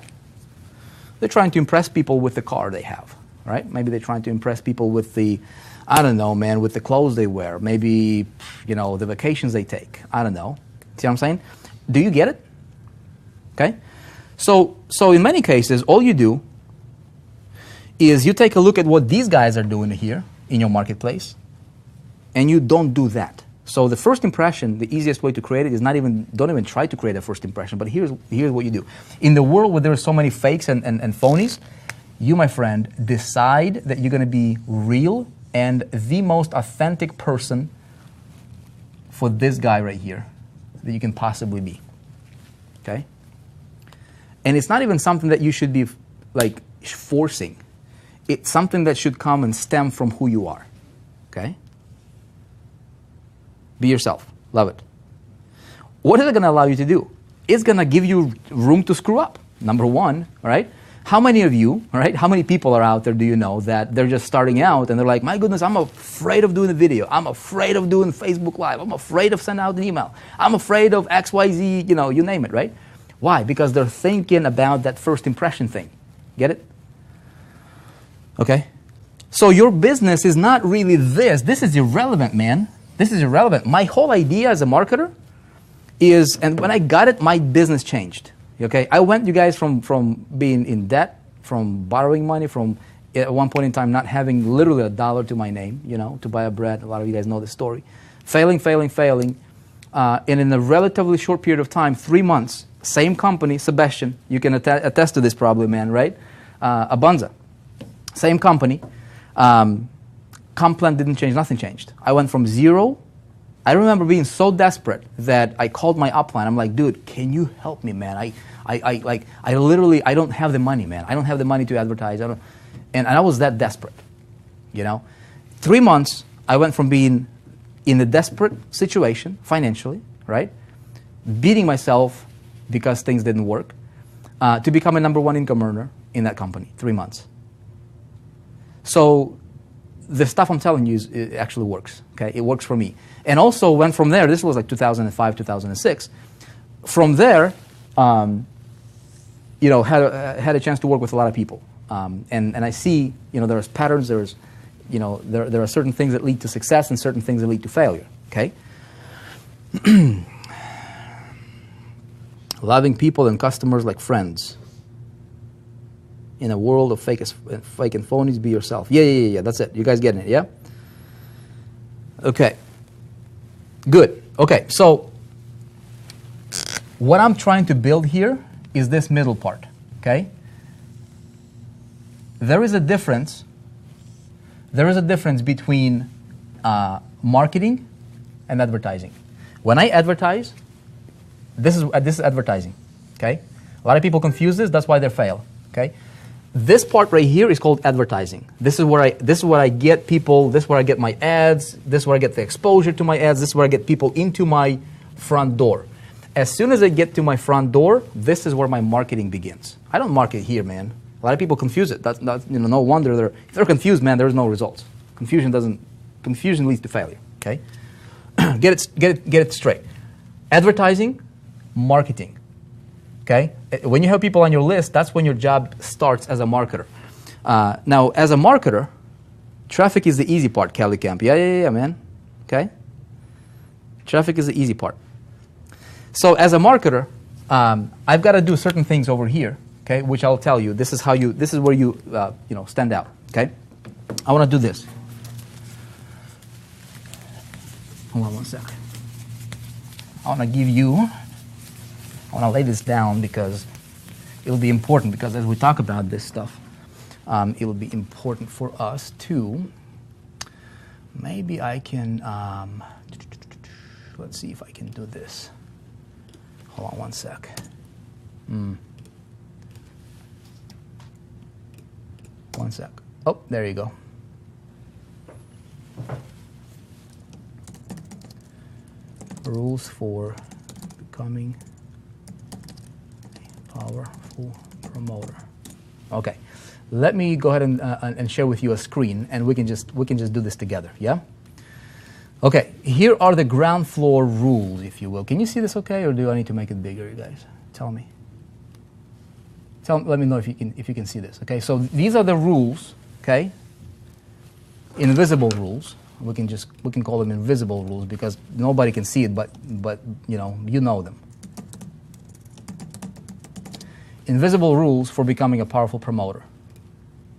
They're trying to impress people with the car they have, right? Maybe they're trying to impress people with the, I don't know, man, with the clothes they wear. Maybe, the vacations they take. I don't know. See what I'm saying? Do you get it? Okay? So in many cases, all you do is you take a look at what these guys are doing here in your marketplace, and you don't do that. So the first impression, the easiest way to create it is don't even try to create a first impression, but here's what you do. In the world where there are so many fakes and phonies, you, my friend, decide that you're going to be real and the most authentic person for this guy right here that you can possibly be, okay? And it's not even something that you should be like forcing. It's something that should come and stem from who you are. Okay? Be yourself. Love it. What is it going to allow you to do? It's going to give you room to screw up. Number one, all right? How many of you, all right, how many people are out there do you know that they're just starting out and they're like, my goodness, I'm afraid of doing a video. I'm afraid of doing Facebook Live. I'm afraid of sending out an email. I'm afraid of XYZ, you name it, right? Why? Because they're thinking about that first impression thing. Get it? Okay? So your business is not really this. This is irrelevant, man. This is irrelevant. My whole idea as a marketer is, and when I got it, my business changed. Okay, I went, you guys, from being in debt, from borrowing money, from at one point in time not having literally $1 to my name, to buy a bread. A lot of you guys know this story. Failing. And in a relatively short period of time, 3 months, same company, Sebastian, you can attest to this probably, man, right? Abunza, same company. Comp plan didn't change, nothing changed. I went from 0. I remember being so desperate that I called my upline. I'm like, dude, can you help me, man? I literally, I don't have the money, man. I don't have the money to advertise. And I was that desperate, 3 months, I went from being in a desperate situation financially, right? Beating myself because things didn't work, to become a #1 income earner in that company, 3 months. So the stuff I'm telling you, it actually works, okay? It works for me. And also went from there, this was like 2005, 2006. From there, had a chance to work with a lot of people. And I see, there's patterns, there are certain things that lead to success and certain things that lead to failure, okay? Loving people and customers like friends. In a world of fake and phonies, be yourself. Yeah, that's it. You guys getting it, yeah? Okay. Good. Okay, so what I'm trying to build here is this middle part, okay? There is a difference between marketing and advertising. When I advertise, this is advertising, okay? A lot of people confuse this, that's why they fail, okay? This part right here is called advertising. This is where I get people, this is where I get my ads, this is where I get the exposure to my ads, this is where I get people into my front door. As soon as I get to my front door, this is where my marketing begins. I don't market here, man. A lot of people confuse it. That's no wonder if they're confused, man, there's no results. Confusion leads to failure, okay? Get it straight. Advertising, marketing. Okay? When you have people on your list, that's when your job starts as a marketer. Now, as a marketer, traffic is the easy part, Kelly Camp. Yeah, man. Okay? Traffic is the easy part. So, as a marketer, I've got to do certain things over here, okay, which I'll tell you. This is where you stand out, okay? I want to do this. Hold on one sec. I want to lay this down because it'll be important, because as we talk about this stuff, it'll be important for us to, maybe I can, let's see if I can do this. Hold on one sec. One sec. Oh, there you go. Rules for becoming powerful promoter. Okay, let me go ahead and share with you a screen, and we can just do this together. Yeah. Okay, here are the ground floor rules, if you will. Can you see this okay, or do I need to make it bigger, you guys? Tell me. Let me know if you can see this. Okay, so these are the rules. Okay, invisible rules. We can call them invisible rules because nobody can see it, but you know them. Invisible rules for becoming a powerful promoter.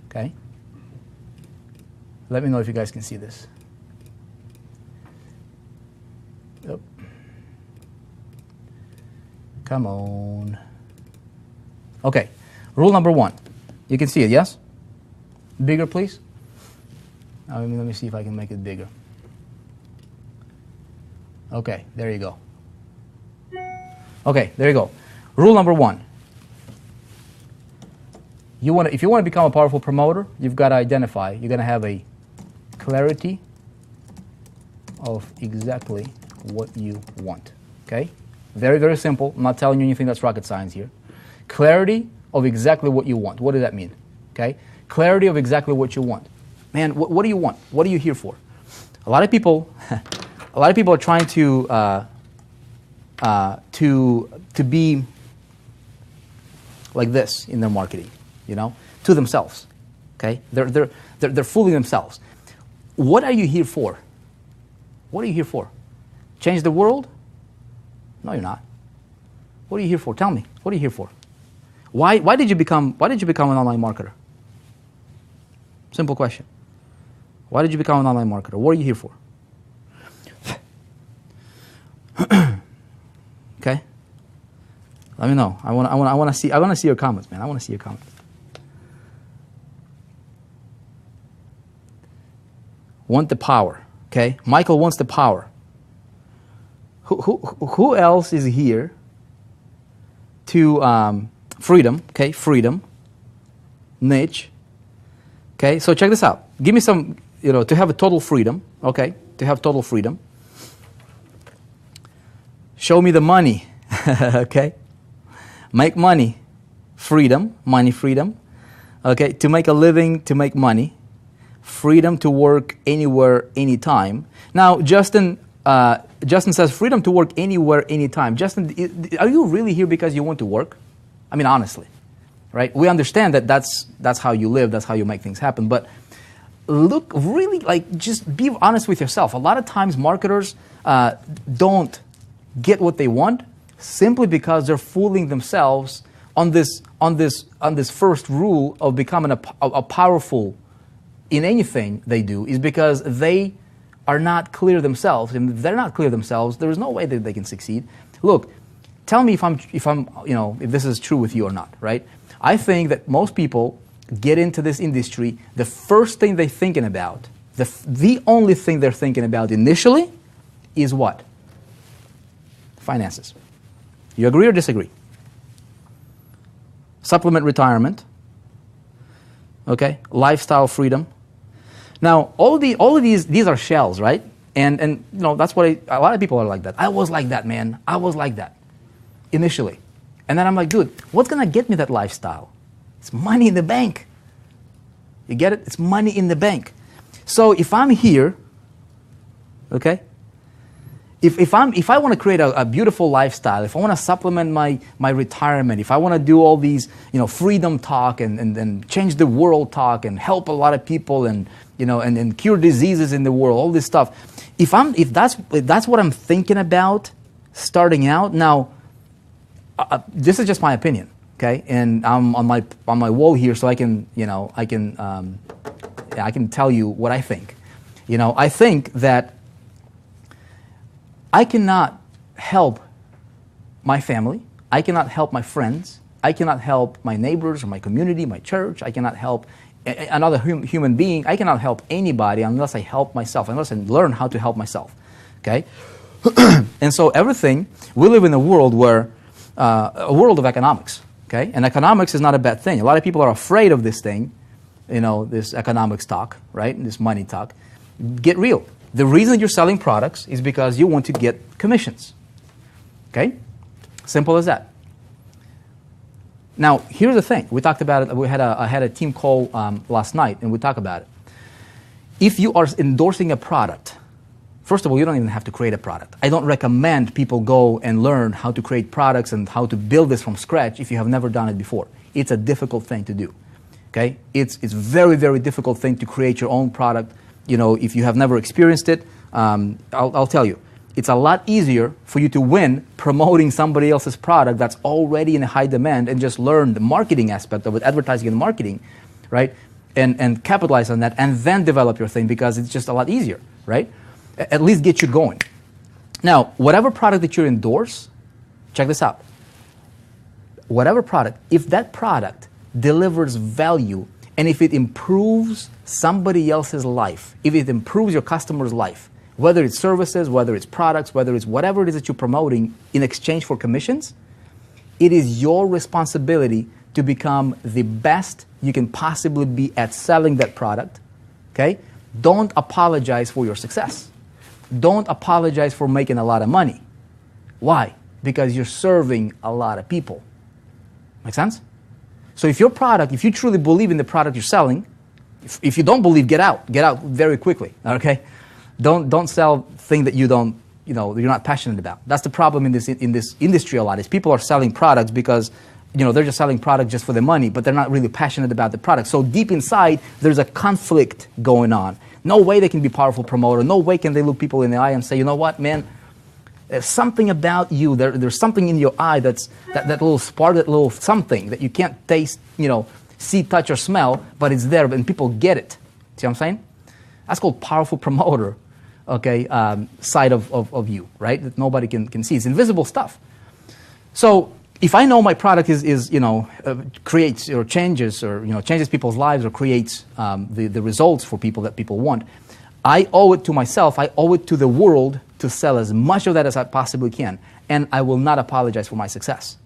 Okay? Let me know if you guys can see this. Yep. Come on. Okay. Rule number 1. You can see it, yes? Bigger, please. Let me see if I can make it bigger. Okay, there you go. Okay, there you go. Rule number 1. If you want to become a powerful promoter, you've got to identify. You're going to have a clarity of exactly what you want. Okay? Very, very simple. I'm not telling you anything that's rocket science here. Clarity of exactly what you want. What does that mean? Okay? Clarity of exactly what you want. Man, what do you want? What are you here for? A lot of people are trying to be like this in their marketing, to themselves. Okay? They're fooling themselves. What are you here for? What are you here for? Change the world? No, you're not. What are you here for? Tell me. What are you here for? Why did you become an online marketer? Simple question. Why did you become an online marketer? What are you here for? Okay? Let me know. I want to see your comments, man. I want to see your comments. Want the power. Okay? Michael wants the power. Who else is here to freedom? Okay, freedom. Niche. Okay, so check this out. Give me some, to have a total freedom. Okay, to have total freedom. Show me the money. Okay, make money. Freedom, money, freedom. Okay, to make a living, to make money. Freedom to work anywhere, anytime. Now, Justin says freedom to work anywhere, anytime. Justin, are you really here because you want to work? I mean, honestly, right? We understand that that's how you live, that's how you make things happen. But look, really, just be honest with yourself. A lot of times, marketers don't get what they want simply because they're fooling themselves on this first rule of becoming a powerful in anything they do, is because they are not clear themselves. And if they're not clear themselves, there is no way that they can succeed. Look, tell me if this is true with you or not, right? I think that most people get into this industry, the first thing they're thinking about, the only thing they're thinking about initially is what? Finances. You agree or disagree? Supplement retirement. Okay? Lifestyle freedom. Now, all of these are shells, right? And that's what a lot of people are like that. I was like that, man. I was like that initially. And then I'm like, dude, what's going to get me that lifestyle? It's money in the bank. You get it? It's money in the bank. So if I'm here, okay, if I want to create a beautiful lifestyle, if I want to supplement my retirement, if I want to do all these, freedom talk and change the world talk and help a lot of people and cure diseases in the world, all this stuff. If that's what I'm thinking about starting out, now this is just my opinion, okay? And I'm on my wall here, so I can tell you what I think. I think that I cannot help my family. I cannot help my friends. I cannot help my neighbors or my community, my church. I cannot help another human being. I cannot help anybody unless I help myself, unless I learn how to help myself. Okay? And so we live in a world where, a world of economics. Okay? And economics is not a bad thing. A lot of people are afraid of this thing, this economics talk, right? This money talk. Get real. The reason you're selling products is because you want to get commissions. Okay? Simple as that. Now, here's the thing. We talked about it. I had a team call last night, and we talked about it. If you are endorsing a product, first of all, you don't even have to create a product. I don't recommend people go and learn how to create products and how to build this from scratch if you have never done it before. It's a difficult thing to do. Okay? It's very, very difficult thing to create your own product. If you have never experienced it, I'll tell you, it's a lot easier for you to win promoting somebody else's product that's already in a high demand and just learn the marketing aspect of it, advertising and marketing, right? And capitalize on that and then develop your thing because it's just a lot easier, right? At least get you going. Now, whatever product that you endorse, check this out. Whatever product, if that product delivers value and if it improves somebody else's life, if it improves your customer's life, whether it's services, whether it's products, whether it's whatever it is that you're promoting in exchange for commissions, it is your responsibility to become the best you can possibly be at selling that product, okay, don't apologize for your success. Don't apologize for making a lot of money. Why? Because you're serving a lot of people. Make sense? So if your product, if you truly believe in the product you're selling, if you don't believe, get out very quickly, okay? Don't sell things that you don't, you're not passionate about. That's the problem in this industry a lot, is people are selling products because, they're just selling products just for the money, but they're not really passionate about the product. So deep inside, there's a conflict going on. No way they can be a powerful promoter. No way can they look people in the eye and say, you know what, man, there's something about you. There's something in your eye that little spark, that little something that you can't taste, see, touch, or smell, but it's there, and people get it. See what I'm saying? That's called powerful promoter, okay, side of you, right? That nobody can see. It's invisible stuff. So if I know my product creates or changes changes people's lives or creates the results for people that people want, I owe it to myself, I owe it to the world to sell as much of that as I possibly can. And I will not apologize for my success.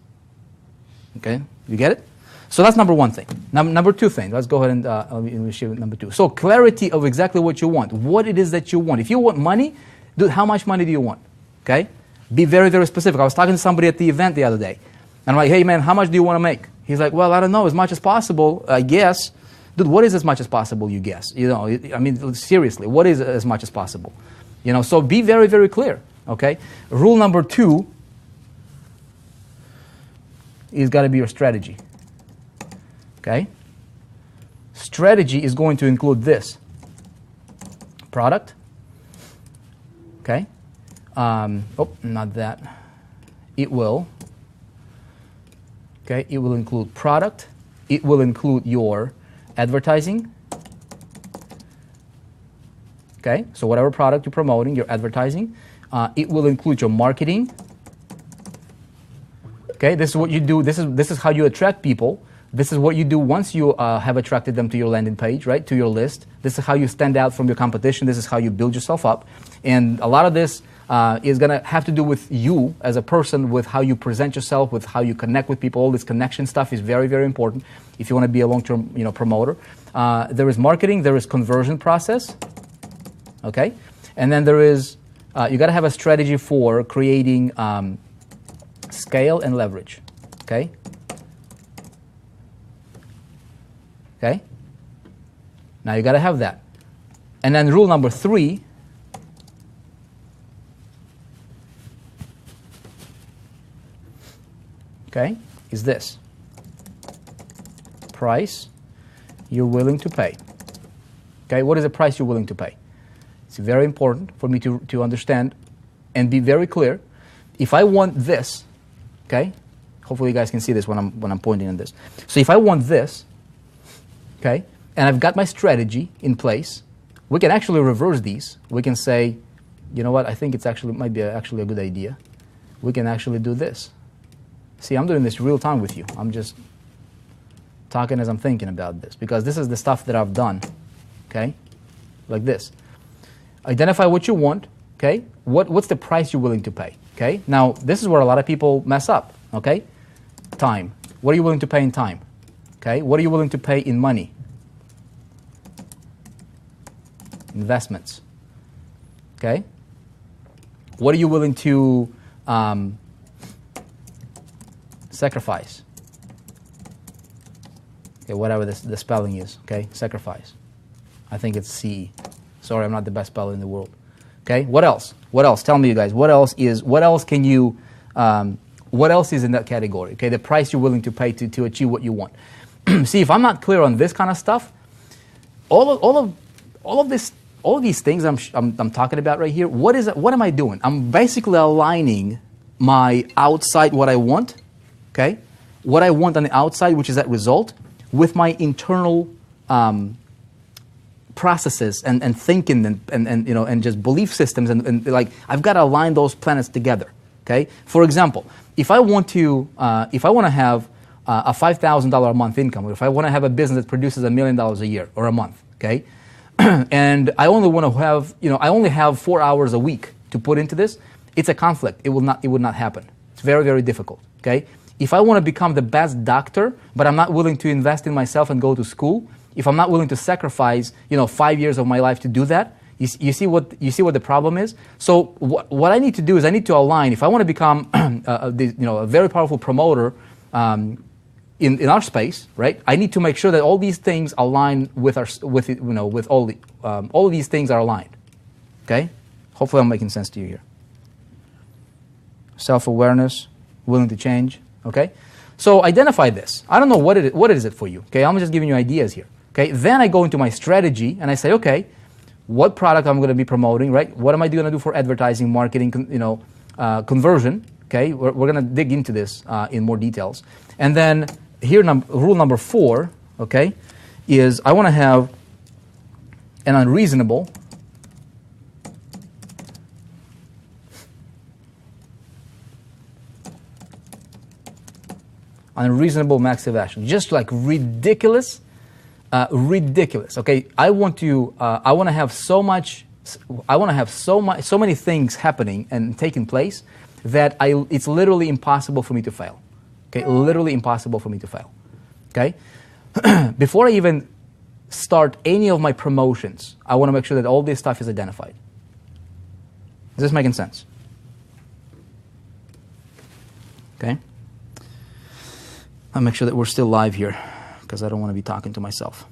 Okay? You get it? So that's number one thing. Number two thing. Let's go ahead and we'll share number two. So clarity of exactly what you want. What it is that you want. If you want money, dude, how much money do you want? Okay? Be very, very specific. I was talking to somebody at the event the other day. And I'm like, hey man, how much do you want to make? He's like, well, I don't know, as much as possible, I guess. Dude, what is as much as possible, you guess? I mean, seriously, what is as much as possible? So be very, very clear, okay? Rule number 2 is got to be your strategy, okay? Strategy is going to include this. Product, okay? Not that. It will, okay? It will include product. It will include your advertising. Okay, so whatever product you're promoting, your advertising. It will include your marketing. Okay, this is what you do. This is how you attract people. This is what you do once you have attracted them to your landing page, right? To your list. This is how you stand out from your competition. This is how you build yourself up. And a lot of this is going to have to do with you as a person, with how you present yourself, with how you connect with people. All this connection stuff is very, very important if you want to be a long-term, promoter. There is marketing. There is conversion process. Okay, and then there is you got to have a strategy for creating scale and leverage. Okay. Okay. Now you got to have that, and then rule number 3. Okay, is this price you're willing to pay. Okay, what is the price you're willing to pay? It's very important for me to understand and be very clear. If I want this, okay, hopefully you guys can see this when I'm pointing at this. So if I want this, okay, and I've got my strategy in place, we can actually reverse these. We can say, you know what, I think it's might be actually a good idea. We can actually do this. See, I'm doing this real time with you. I'm just talking as I'm thinking about this, because this is the stuff that I've done, okay, like this. Identify what you want, okay? What's the price you're willing to pay, okay? Now, this is where a lot of people mess up, okay? Time. What are you willing to pay in time, okay? What are you willing to pay in money? Investments, okay? What are you willing to sacrifice? Okay, whatever the spelling is, okay? Sacrifice. I think it's C. Sorry, I'm not the best speller in the world. Okay, what else? What else? Tell me, you guys. What else is in that category? Okay, the price you're willing to pay to achieve what you want. See, if I'm not clear on this kind of stuff, all of these things I'm talking about right here. What am I doing? I'm basically aligning my outside, what I want, okay, what I want on the outside, which is that result, with my internal processes and thinking and just belief systems and like I've got to align those planets together. Okay. For example, if I want to have a $5,000 a month income, or if I want to have a business that produces $1 million a year or a month, okay, and I only want to have I only have 4 hours a week to put into this, it's a conflict. It would not happen. It's very, very difficult. Okay. if I want to become the best doctor, but I'm not willing to invest in myself and go to school, if I'm not willing to sacrifice, 5 years of my life to do that, you see what the problem is? So what I need to do is I need to align. If I want to become a very powerful promoter in our space, right? I need to make sure that all these things align with all of these things are aligned. Okay? Hopefully I'm making sense to you here. Self-awareness, willing to change. Okay? So identify this. I don't know what is it for you. Okay? I'm just giving you ideas here. Okay? Then I go into my strategy and I say, okay, what product I'm going to be promoting, right? What am I going to do for advertising, marketing, conversion? Okay, we're going to dig into this in more details. And then here, rule number 4, okay, is I want to have an unreasonable massive action, just like ridiculous. Okay, I want to have so many things happening and taking place that it's literally impossible for me to fail. Okay, literally impossible for me to fail. Okay, before I even start any of my promotions, I want to make sure that all this stuff is identified. Is this making sense? Okay, I'll make sure that we're still live here, because I don't want to be talking to myself.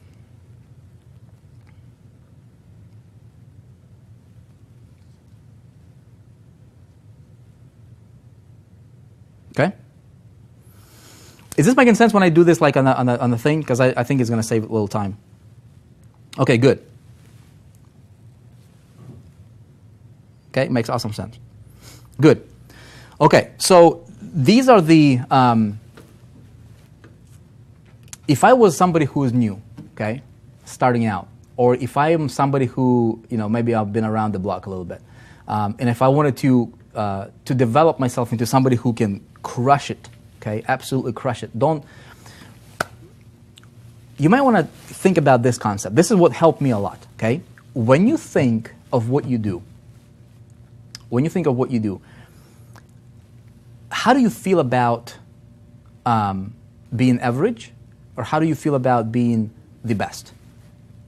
Okay? Is this making sense when I do this like on the thing? Because I think it's going to save a little time. Okay, good. Okay, makes awesome sense. Good. Okay, so these are the... if I was somebody who is new, okay, starting out, or if I am somebody who, maybe I've been around the block a little bit, and if I wanted to develop myself into somebody who can crush it, okay, absolutely crush it. You might want to think about this concept. This is what helped me a lot, okay? When you think of what you do, how do you feel about being average? Or how do you feel about being the best?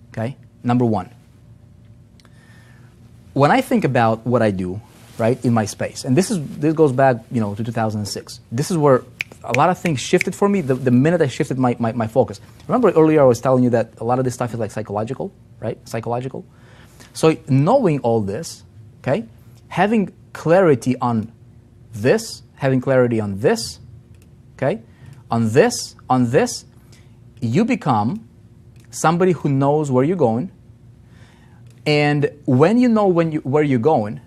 Okay, number 1. When I think about what I do, right, in my space, and this goes back, to 2006. This is where a lot of things shifted for me the minute I shifted my focus. Remember earlier I was telling you that a lot of this stuff is like psychological, right? Psychological. So knowing all this, okay, having clarity on this, okay, on this, you become somebody who knows where you're going, and when you know where you're going,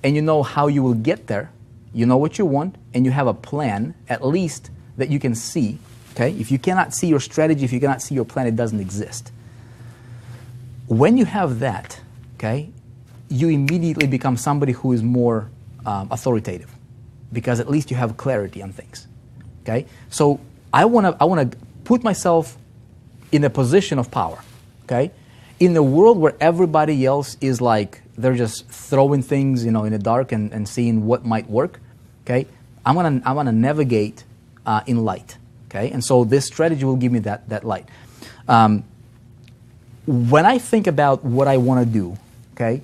and you know how you will get there, you know what you want, and you have a plan, at least, that you can see, okay? If you cannot see your strategy, if you cannot see your plan, it doesn't exist. When you have that, okay, you immediately become somebody who is more authoritative, because at least you have clarity on things, okay? So I want to put myself in a position of power, okay? In a world where everybody else is like, they're just throwing things, in the dark and seeing what might work, okay? I want to navigate in light, okay? And so this strategy will give me that light. When I think about what I want to do, okay,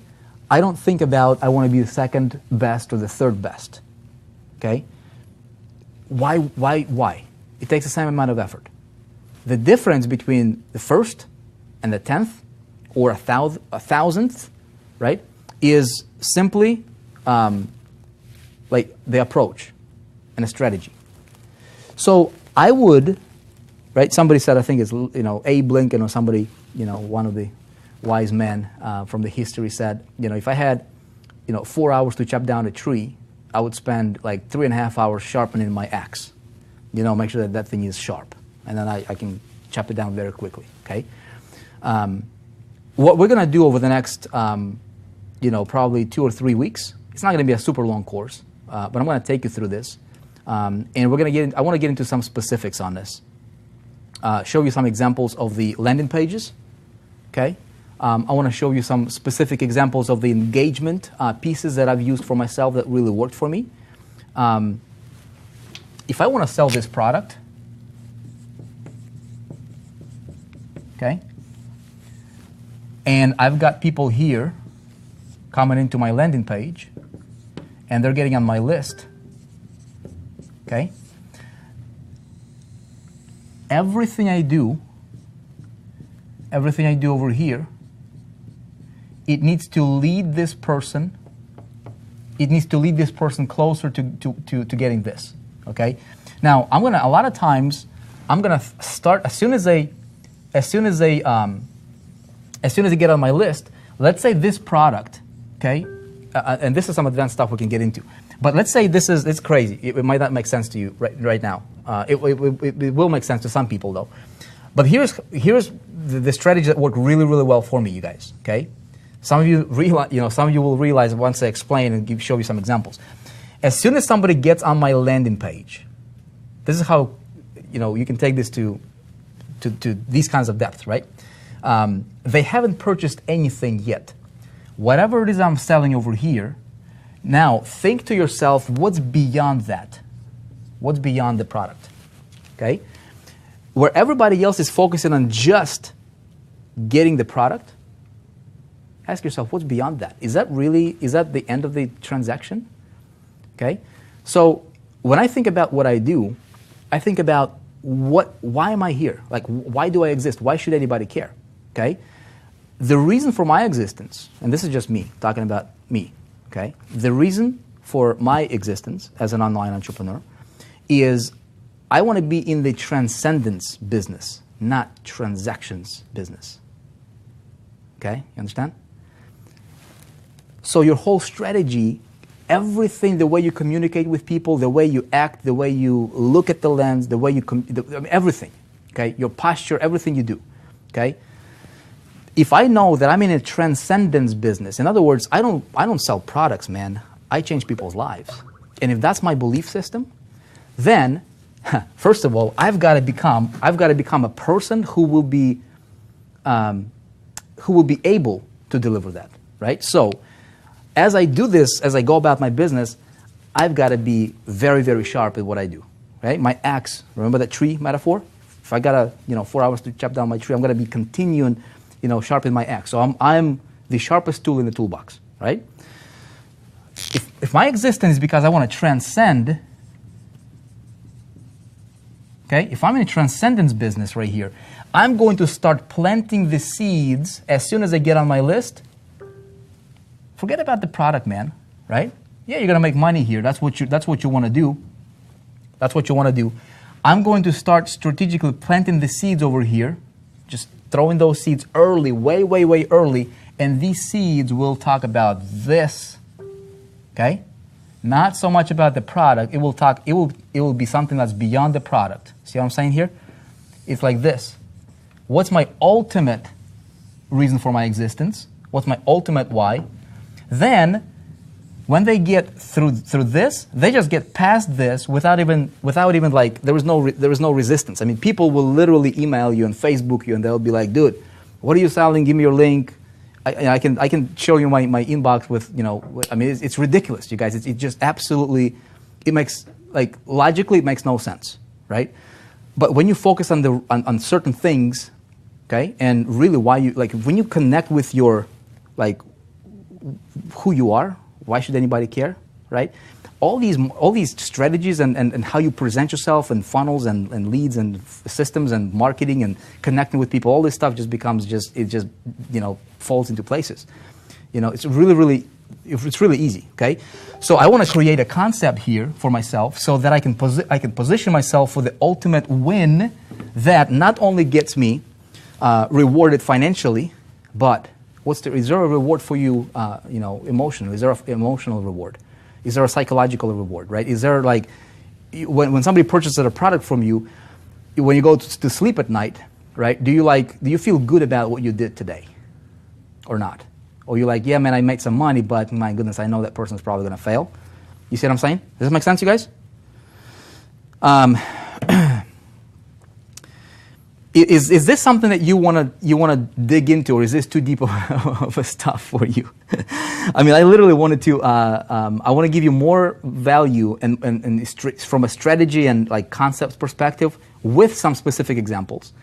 I don't think about I want to be the second best or the third best, okay? Why? It takes the same amount of effort. The difference between the first and the 10th or a thousandth, right, is simply like the approach and a strategy. So I would, right, somebody said, I think it's, Abe Lincoln or somebody, one of the wise men from the history said, if I had, 4 hours to chop down a tree, I would spend like 3.5 hours sharpening my axe. Make sure that thing is sharp. And then I can chop it down very quickly, okay? What we're going to do over the next, probably 2 or 3 weeks, it's not going to be a super long course, but I'm going to take you through this. And I want to get into some specifics on this. Show you some examples of the landing pages, okay? I want to show you some specific examples of the engagement pieces that I've used for myself that really worked for me. if I want to sell this product, okay, and I've got people here coming into my landing page, and they're getting on my list, okay, everything I do over here, it needs to lead this person. It needs to lead this person closer to getting this. Okay. Now a lot of times I'm gonna start as soon as they get on my list. Let's say this product, okay, and this is some advanced stuff we can get into. But let's say it's crazy. It might not make sense to you right now. It will make sense to some people though. But here's the strategy that worked really, really well for me, you guys. Okay, some of you will realize once I explain and show you some examples. As soon as somebody gets on my landing page, this is how you can take this to these kinds of depth, right? They haven't purchased anything yet. Whatever it is I'm selling over here, now think to yourself, what's beyond that? What's beyond the product? Okay? Where everybody else is focusing on just getting the product, ask yourself, what's beyond that? Is that the end of the transaction? Okay? So when I think about what I do, I think about why am I here? Like, why do I exist? Why should anybody care? Okay? The reason for my existence, and this is just me, talking about me, okay? The reason for my existence as an online entrepreneur is I want to be in the transcendence business, not transactions business. Okay? You understand? So your whole strategy, everything, the way you communicate with people, the way you act, the way you look at the lens, the way you everything, okay? Your posture, everything you do, okay? If I know that I'm in a transcendence business, in other words, I don't sell products, man. I change people's lives. And if that's my belief system, then first of all, I've got to become a person who will be able to deliver that, right? So as I do this, as I go about my business, I've got to be very, very sharp at what I do, right? My axe, remember that tree metaphor? If I got 4 hours to chop down my tree, I'm going to be continuing, sharpen my axe. So I'm the sharpest tool in the toolbox, right? If my existence is because I want to transcend, okay, if I'm in a transcendence business right here, I'm going to start planting the seeds as soon as I get on my list. Forget about the product, man, right? Yeah, you're going to make money here. That's what you want to do. That's what you want to do. I'm going to start strategically planting the seeds over here, just throwing those seeds early, way, way, way early, and these seeds will talk about this, okay? Not so much about the product. It will be something that's beyond the product. See what I'm saying here? It's like this. What's my ultimate reason for my existence? What's my ultimate why? Then, when they get through this, they just get past this without even like there was no resistance. I mean, people will literally email you and Facebook you, and they'll be like, "Dude, what are you selling? Give me your link. I can show you my inbox with I mean, it's ridiculous, you guys. It just absolutely, it makes logically it makes no sense, right? But when you focus on certain things, okay, and really why you when you connect with your who you are. Why should anybody care, right? All these strategies and how you present yourself and funnels and leads and systems and marketing and connecting with people, all this stuff just becomes falls into places. It's really easy, okay? So I want to create a concept here for myself so that I can position myself for the ultimate win that not only gets me rewarded financially, but is there a reward for you, emotionally? Is there an emotional reward? Is there a psychological reward, right? Is there when somebody purchases a product from you, when you go to sleep at night, right? Do you feel good about what you did today or not? Or you're like, yeah, man, I made some money, but my goodness, I know that person's probably going to fail. You see what I'm saying? Does this make sense, you guys? Is this something that you wanna dig into, or is this too deep of a stuff for you? I mean, I literally wanted to. I want to give you more value and from a strategy and like concepts perspective with some specific examples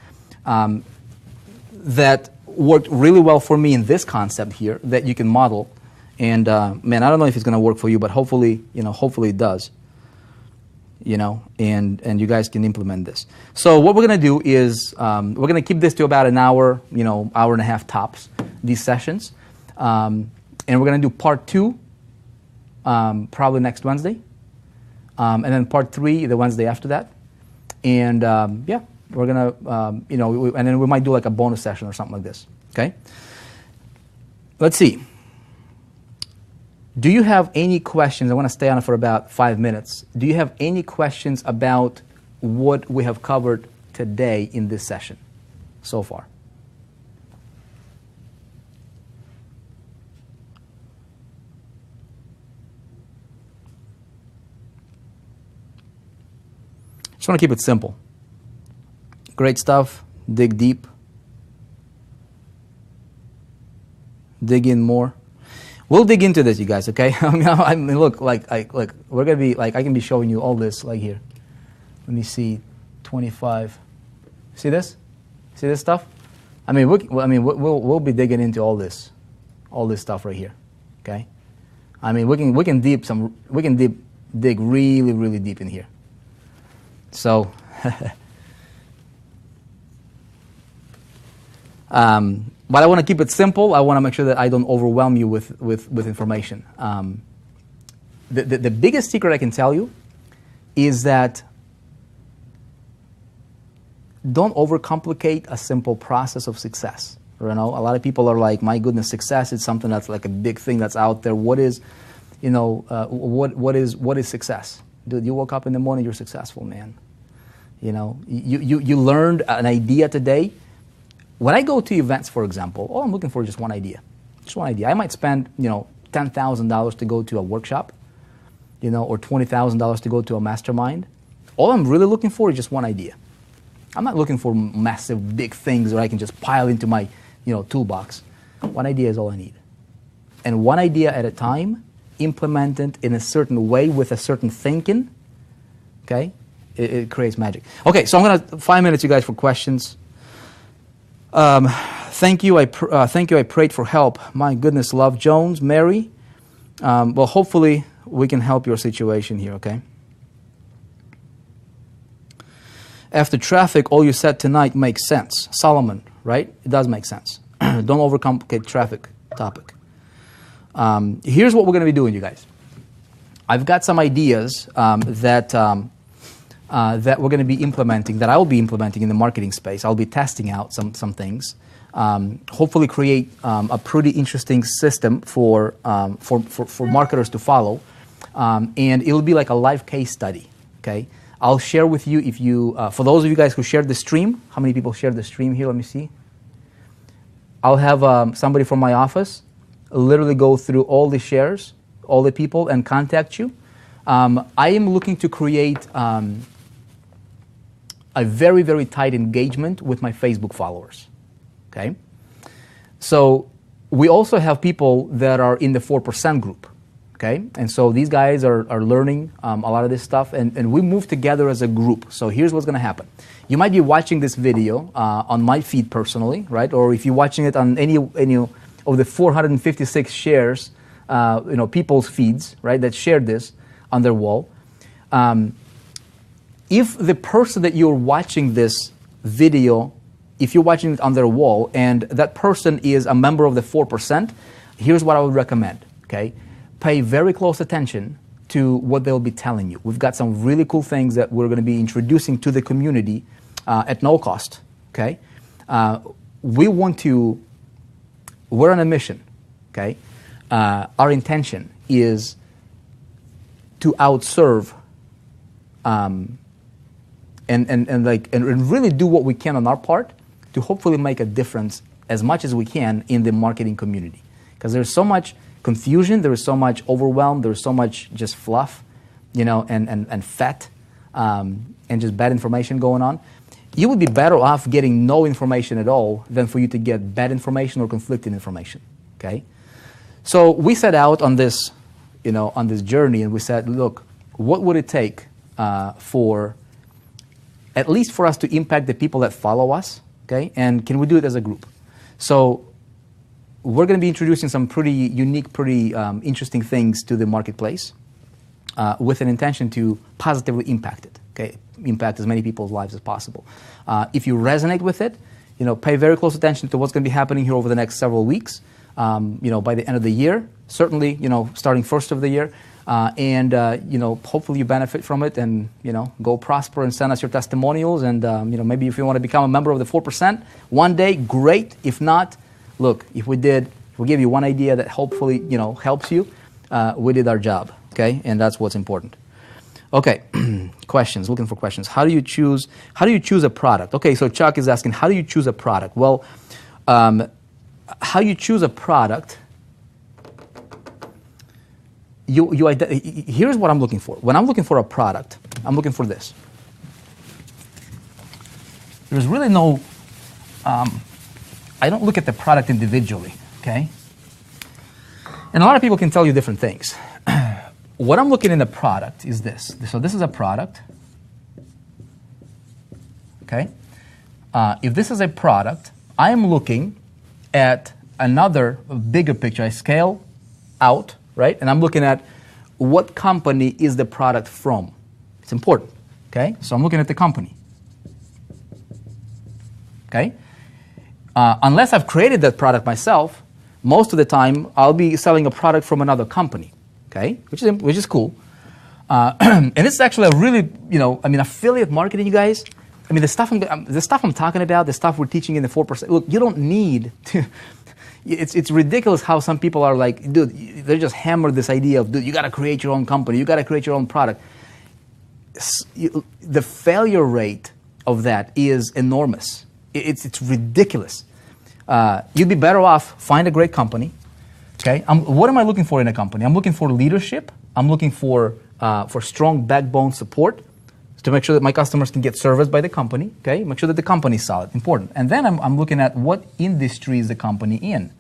that worked really well for me in this concept here that you can model. And man, I don't know if it's going to work for you, but hopefully it does. And you guys can implement this. So what we're going to do is we're going to keep this to about an hour, hour and a half tops, these sessions. And we're going to do part 2 probably next Wednesday. And then part 3 the Wednesday after that. And we're going to, and then we might do like a bonus session or something like this. Okay? Let's see. Do you have any questions? I want to stay on it for about 5 minutes. Do you have any questions about what we have covered today in this session so far? Just want to keep it simple. Great stuff. Dig deep. Dig in more. We'll dig into this, you guys. Okay? I mean, look, we're gonna be like, I can be showing you all this, like here. Let me see, 25. See this? See this stuff? I mean, we'll be digging into all this stuff right here. Okay? I mean, we can dig really, really deep in here. So. But I want to keep it simple. I want to make sure that I don't overwhelm you with information. The biggest secret I can tell you is that don't overcomplicate a simple process of success. A lot of people are like, my goodness, success is something that's like a big thing that's out there. What is, what is success? Dude, you woke up in the morning, you're successful, man. You learned an idea today. When I go to events, for example, all I'm looking for is just one idea. Just one idea. I might spend, $10,000 to go to a workshop, or $20,000 to go to a mastermind. All I'm really looking for is just one idea. I'm not looking for massive, big things that I can just pile into my, toolbox. One idea is all I need. And one idea at a time, implemented in a certain way with a certain thinking, okay, it creates magic. Okay, so I'm going to 5 minutes, you guys, for questions. Thank you. Thank you. I prayed for help. My goodness, Love Jones, Mary. Well, hopefully we can help your situation here. Okay. After traffic, all you said tonight makes sense. Solomon, right? It does make sense. Don't overcomplicate traffic topic. Here's what we're going to be doing, you guys. I've got some ideas that we're going to be implementing, that I will be implementing in the marketing space. I'll be testing out some things. Hopefully create a pretty interesting system for marketers to follow. And it'll be like a live case study, okay? I'll share with you if you, for those of you guys who shared the stream, how many people shared the stream here? Let me see. I'll have somebody from my office literally go through all the shares, all the people, and contact you. I am looking to create a very, very tight engagement with my Facebook followers, okay? So we also have people that are in the 4% group, okay? And so these guys are learning a lot of this stuff, and we move together as a group. So here's what's going to happen. You might be watching this video on my feed personally, right? Or if you're watching it on any of the 456 shares, people's feeds, right, that shared this on their wall. If the person that you're watching this video, if you're watching it on their wall and that person is a member of the 4%, here's what I would recommend, okay? Pay very close attention to what they'll be telling you. We've got some really cool things that we're going to be introducing to the community at no cost, okay? We're on a mission, okay? Our intention is to outserve and really do what we can on our part to hopefully make a difference as much as we can in the marketing community. Because there's so much confusion, there is so much overwhelm, there is so much just fluff, and fat, and just bad information going on. you would be better off getting no information at all than for you to get bad information or conflicting information. Okay, so we set out on this, on this journey, and we said, look, what would it take for at least for us to impact the people that follow us? Okay, and can we do it as a group? So we're going to be introducing some pretty unique, pretty interesting things to the marketplace with an intention to positively impact it. Okay, impact as many people's lives as possible. If you resonate with it, pay very close attention to what's going to be happening here over the next several weeks. By the end of the year, certainly, starting first of the year, and hopefully you benefit from it, and go prosper and send us your testimonials. And maybe if you want to become a member of the 4% one day, great. If not, look, if we gave you one idea that hopefully helps you, we did our job. Okay, and that's what's important. Okay, questions. Looking for questions. How do you choose a product? Okay, so Chuck is asking, how do you choose a product? Well, how you choose a product, here's what I'm looking for. When I'm looking for a product, I'm looking for this. There's really no, I don't look at the product individually, okay? And a lot of people can tell you different things. What I'm looking in the product is this. So this is a product, okay? If this is a product, I am looking at another bigger picture. I scale out, right? And I'm looking at what company is the product from. It's important, okay? So I'm looking at the company, okay? Unless I've created that product myself, most of the time I'll be selling a product from another company, okay? Which is cool. And it's actually a really, affiliate marketing, you guys. The stuff I'm talking about, the stuff we're teaching in the 4%. Look, you don't need to. It's ridiculous how some people are like, dude, they just hammer this idea of, dude, you got to create your own company, you got to create your own product. The failure rate of that is enormous. It's ridiculous. You'd be better off find a great company. Okay, what am I looking for in a company? I'm looking for leadership. I'm looking for strong backbone support to make sure that my customers can get serviced by the company. Okay, make sure that the company is solid. Important. And then I'm looking at what industry is the company in.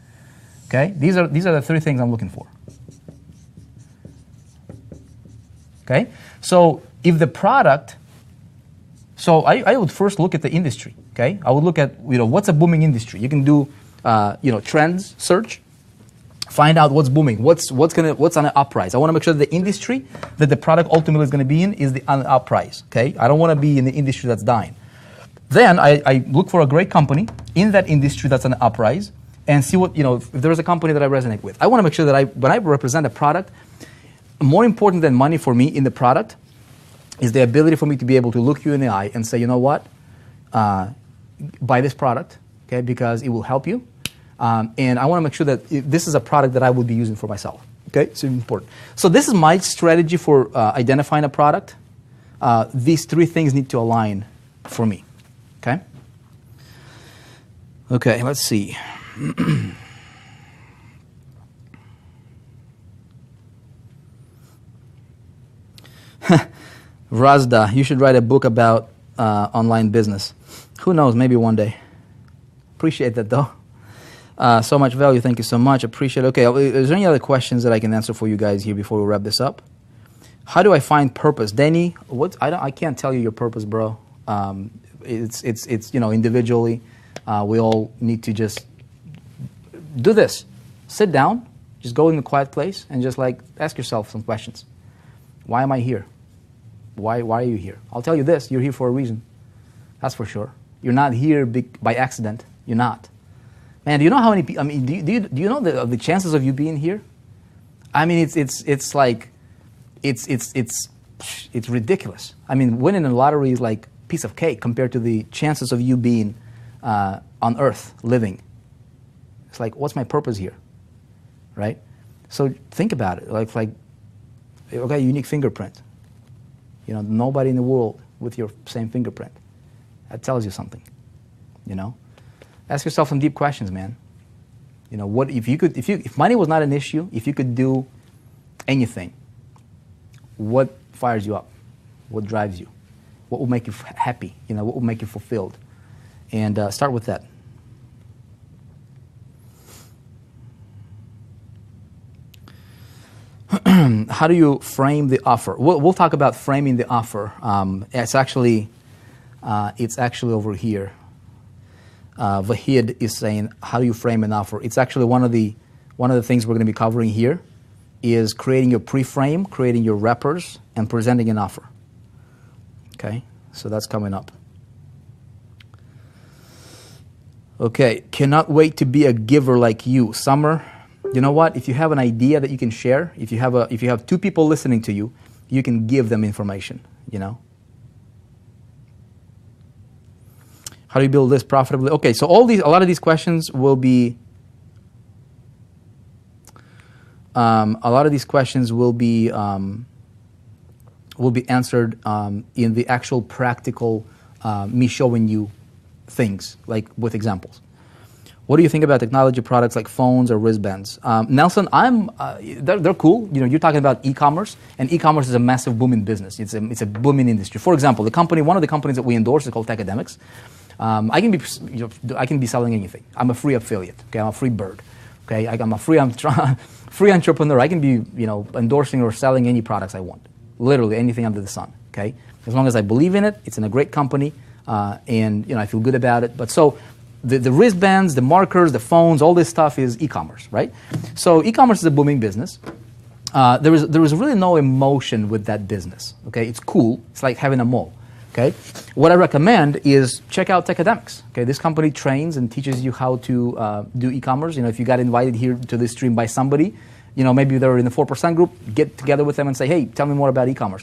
Okay, these are the three things I'm looking for. Okay, so if the product, so I would first look at the industry. Okay, I would look at what's a booming industry. You can do trends search. Find out what's booming, what's on an uprise. I want to make sure that the industry that the product ultimately is going to be in is on an uprise. Okay, I don't want to be in the industry that's dying. Then I look for a great company in that industry that's on an uprise, and see what if there's a company that I resonate with. I want to make sure that when I represent a product, more important than money for me in the product is the ability for me to be able to look you in the eye and say, you know what, buy this product, okay, because it will help you. And I want to make sure that this is a product that I would be using for myself. Okay, it's important. So this is my strategy for identifying a product. These three things need to align for me. Okay. Okay, let's see. Razda, you should write a book about online business. Who knows? Maybe one day. Appreciate that though. So much value. Thank you so much. Appreciate it. Okay, is there any other questions that I can answer for you guys here before we wrap this up? How do I find purpose? Danny, I can't tell you your purpose, bro. It's individually. We all need to just do this. Sit down, just go in a quiet place and just ask yourself some questions. Why am I here? Why are you here? I'll tell you this, you're here for a reason. That's for sure. You're not here by accident. You're not. Man, do you know how many people, do you know the chances of you being here? It's ridiculous. Winning a lottery is like a piece of cake compared to the chances of you being on earth, living. It's like, what's my purpose here? Right? So think about it. Okay, unique fingerprint. Nobody in the world with your same fingerprint. That tells you something, Ask yourself some deep questions, man. What if money was not an issue, if you could do anything, what fires you up? What drives you? What will make you happy? What will make you fulfilled? And start with that. How do you frame the offer? We'll talk about framing the offer. It's actually over here. Vahid is saying, how do you frame an offer? It's actually one of the things we're going to be covering here is creating your pre-frame, creating your wrappers, and presenting an offer. Okay, so that's coming up. Okay, cannot wait to be a giver like you. Summer, you know what? If you have an idea that you can share, if you have two people listening to you, you can give them information, How do you build this profitably? Okay, so a lot of these questions will be answered in the actual practical me showing you things, like with examples. What do you think about technology products like phones or wristbands? Nelson, they're cool. You're talking about e-commerce, and e-commerce is a massive booming business. It's a booming industry. For example, one of the companies that we endorse is called Techademics. I can be selling anything. I'm a free affiliate. Okay, I'm a free bird. Okay, I'm a free entrepreneur. I can be endorsing or selling any products I want. Literally anything under the sun. Okay, as long as I believe in it, it's in a great company, and I feel good about it. But so the wristbands, the markers, the phones, all this stuff is e-commerce, right? So e-commerce is a booming business. There was really no emotion with that business. Okay, it's cool. It's like having a mall. Okay, what I recommend is check out Techademics. Okay, this company trains and teaches you how to do e-commerce. If you got invited here to this stream by somebody, maybe they're in the 4% group, get together with them and say, hey, tell me more about e-commerce.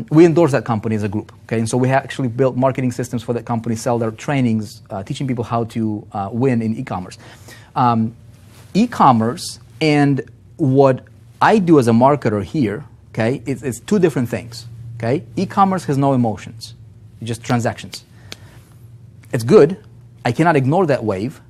We endorse that company as a group. Okay, and so we actually built marketing systems for that company, sell their trainings, teaching people how to win in e-commerce. E-commerce and what I do as a marketer here, okay, it's two different things. Okay? E-commerce has no emotions, it's just transactions. It's good. I cannot ignore that wave.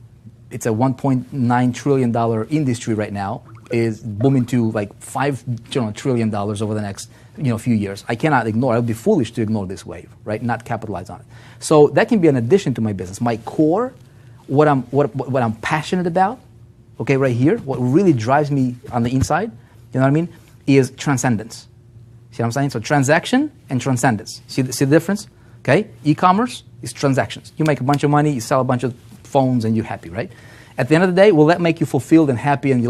It's a $1.9 trillion industry right now. Is booming to like $5 trillion over the next few years. I cannot ignore. I would be foolish to ignore this wave, right? Not capitalize on it. So that can be an addition to my business. My core, what I'm passionate about, okay, right here, what really drives me on the inside, is transcendence. See what I'm saying? So transaction and transcendence. See the difference? Okay? E-commerce is transactions. You make a bunch of money, you sell a bunch of phones, and you're happy, right? At the end of the day, will that make you fulfilled and happy and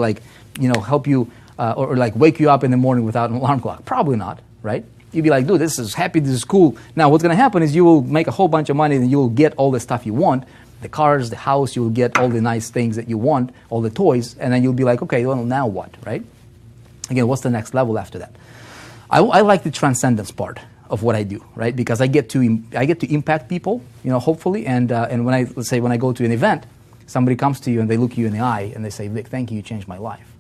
help you or like wake you up in the morning without an alarm clock? Probably not, right? You'd be like, dude, this is happy, this is cool. Now what's going to happen is you will make a whole bunch of money and you will get all the stuff you want, the cars, the house, you will get all the nice things that you want, all the toys, and then you'll be like, okay, well, now what, right? Again, what's the next level after that? I like the transcendence part of what I do, right? Because I get to impact people, hopefully. And when I go to an event, somebody comes to you and they look you in the eye and they say, Vic, thank you changed my life.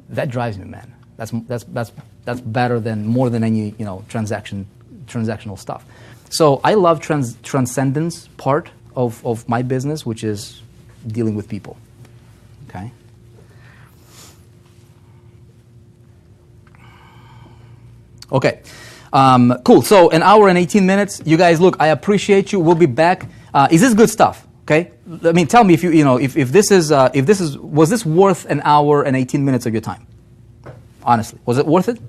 That drives me, man. That's better than more than any transactional stuff. So I love transcendence part of my business, which is dealing with people. Okay. Okay, cool. So an hour and 18 minutes. You guys, look, I appreciate you. We'll be back. Is this good stuff? Okay, I mean, tell me if if this is was this worth an hour and 18 minutes of your time? Honestly, was it worth it?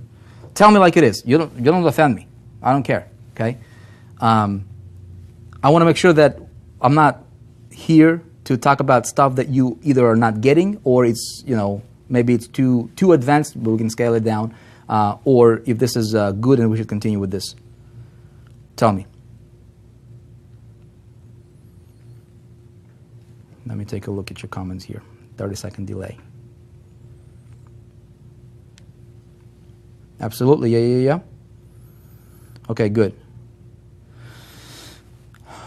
Tell me like it is. You don't offend me. I don't care. Okay, I want to make sure that I'm not here to talk about stuff that you either are not getting or it's maybe it's too advanced, but we can scale it down. Or if this is good and we should continue with this. Tell me. Let me take a look at your comments here. 30-second delay. Absolutely, yeah. Okay, good.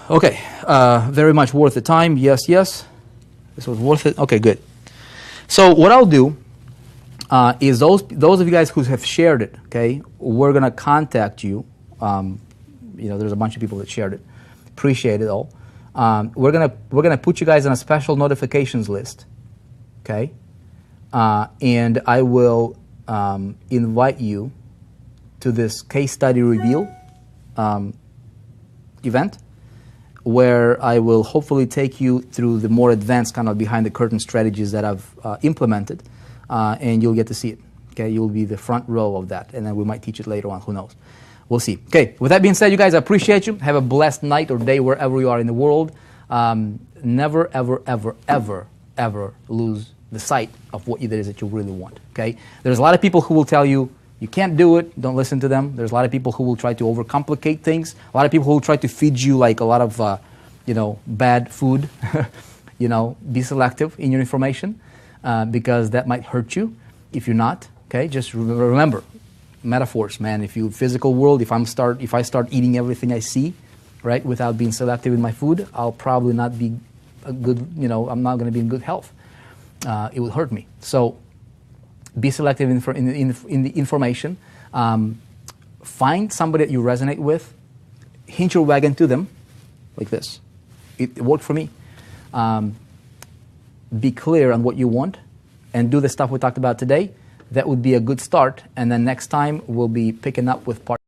Okay, very much worth the time. Yes. This was worth it. Okay, good. So what I'll do is those of you guys who have shared it, okay, we're gonna contact you. There's a bunch of people that shared it. Appreciate it all. We're gonna put you guys on a special notifications list, okay, and I will invite you to this case study reveal event where I will hopefully take you through the more advanced kind of behind the curtain strategies that I've implemented, and you'll get to see it. Okay, you'll be the front row of that, and then we might teach it later on. Who knows? We'll see. Okay, with that being said, you guys, I appreciate you. Have a blessed night or day wherever you are in the world. Never, ever, ever, ever, ever lose the sight of what it is that you really want. Okay, there's a lot of people who will tell you you can't do it. Don't listen to them. There's a lot of people who will try to overcomplicate things. A lot of people who will try to feed you like a lot of bad food. Be selective in your information because that might hurt you if you're not. Okay, just remember metaphors, man. If you physical world, if I start eating everything I see, right, without being selective in my food, I'll probably not be a good. I'm not going to be in good health. It would hurt me. So be selective in the information. Find somebody that you resonate with. Hinge your wagon to them, like this. It worked for me. Be clear on what you want, and do the stuff we talked about today. That would be a good start. And then next time we'll be picking up with part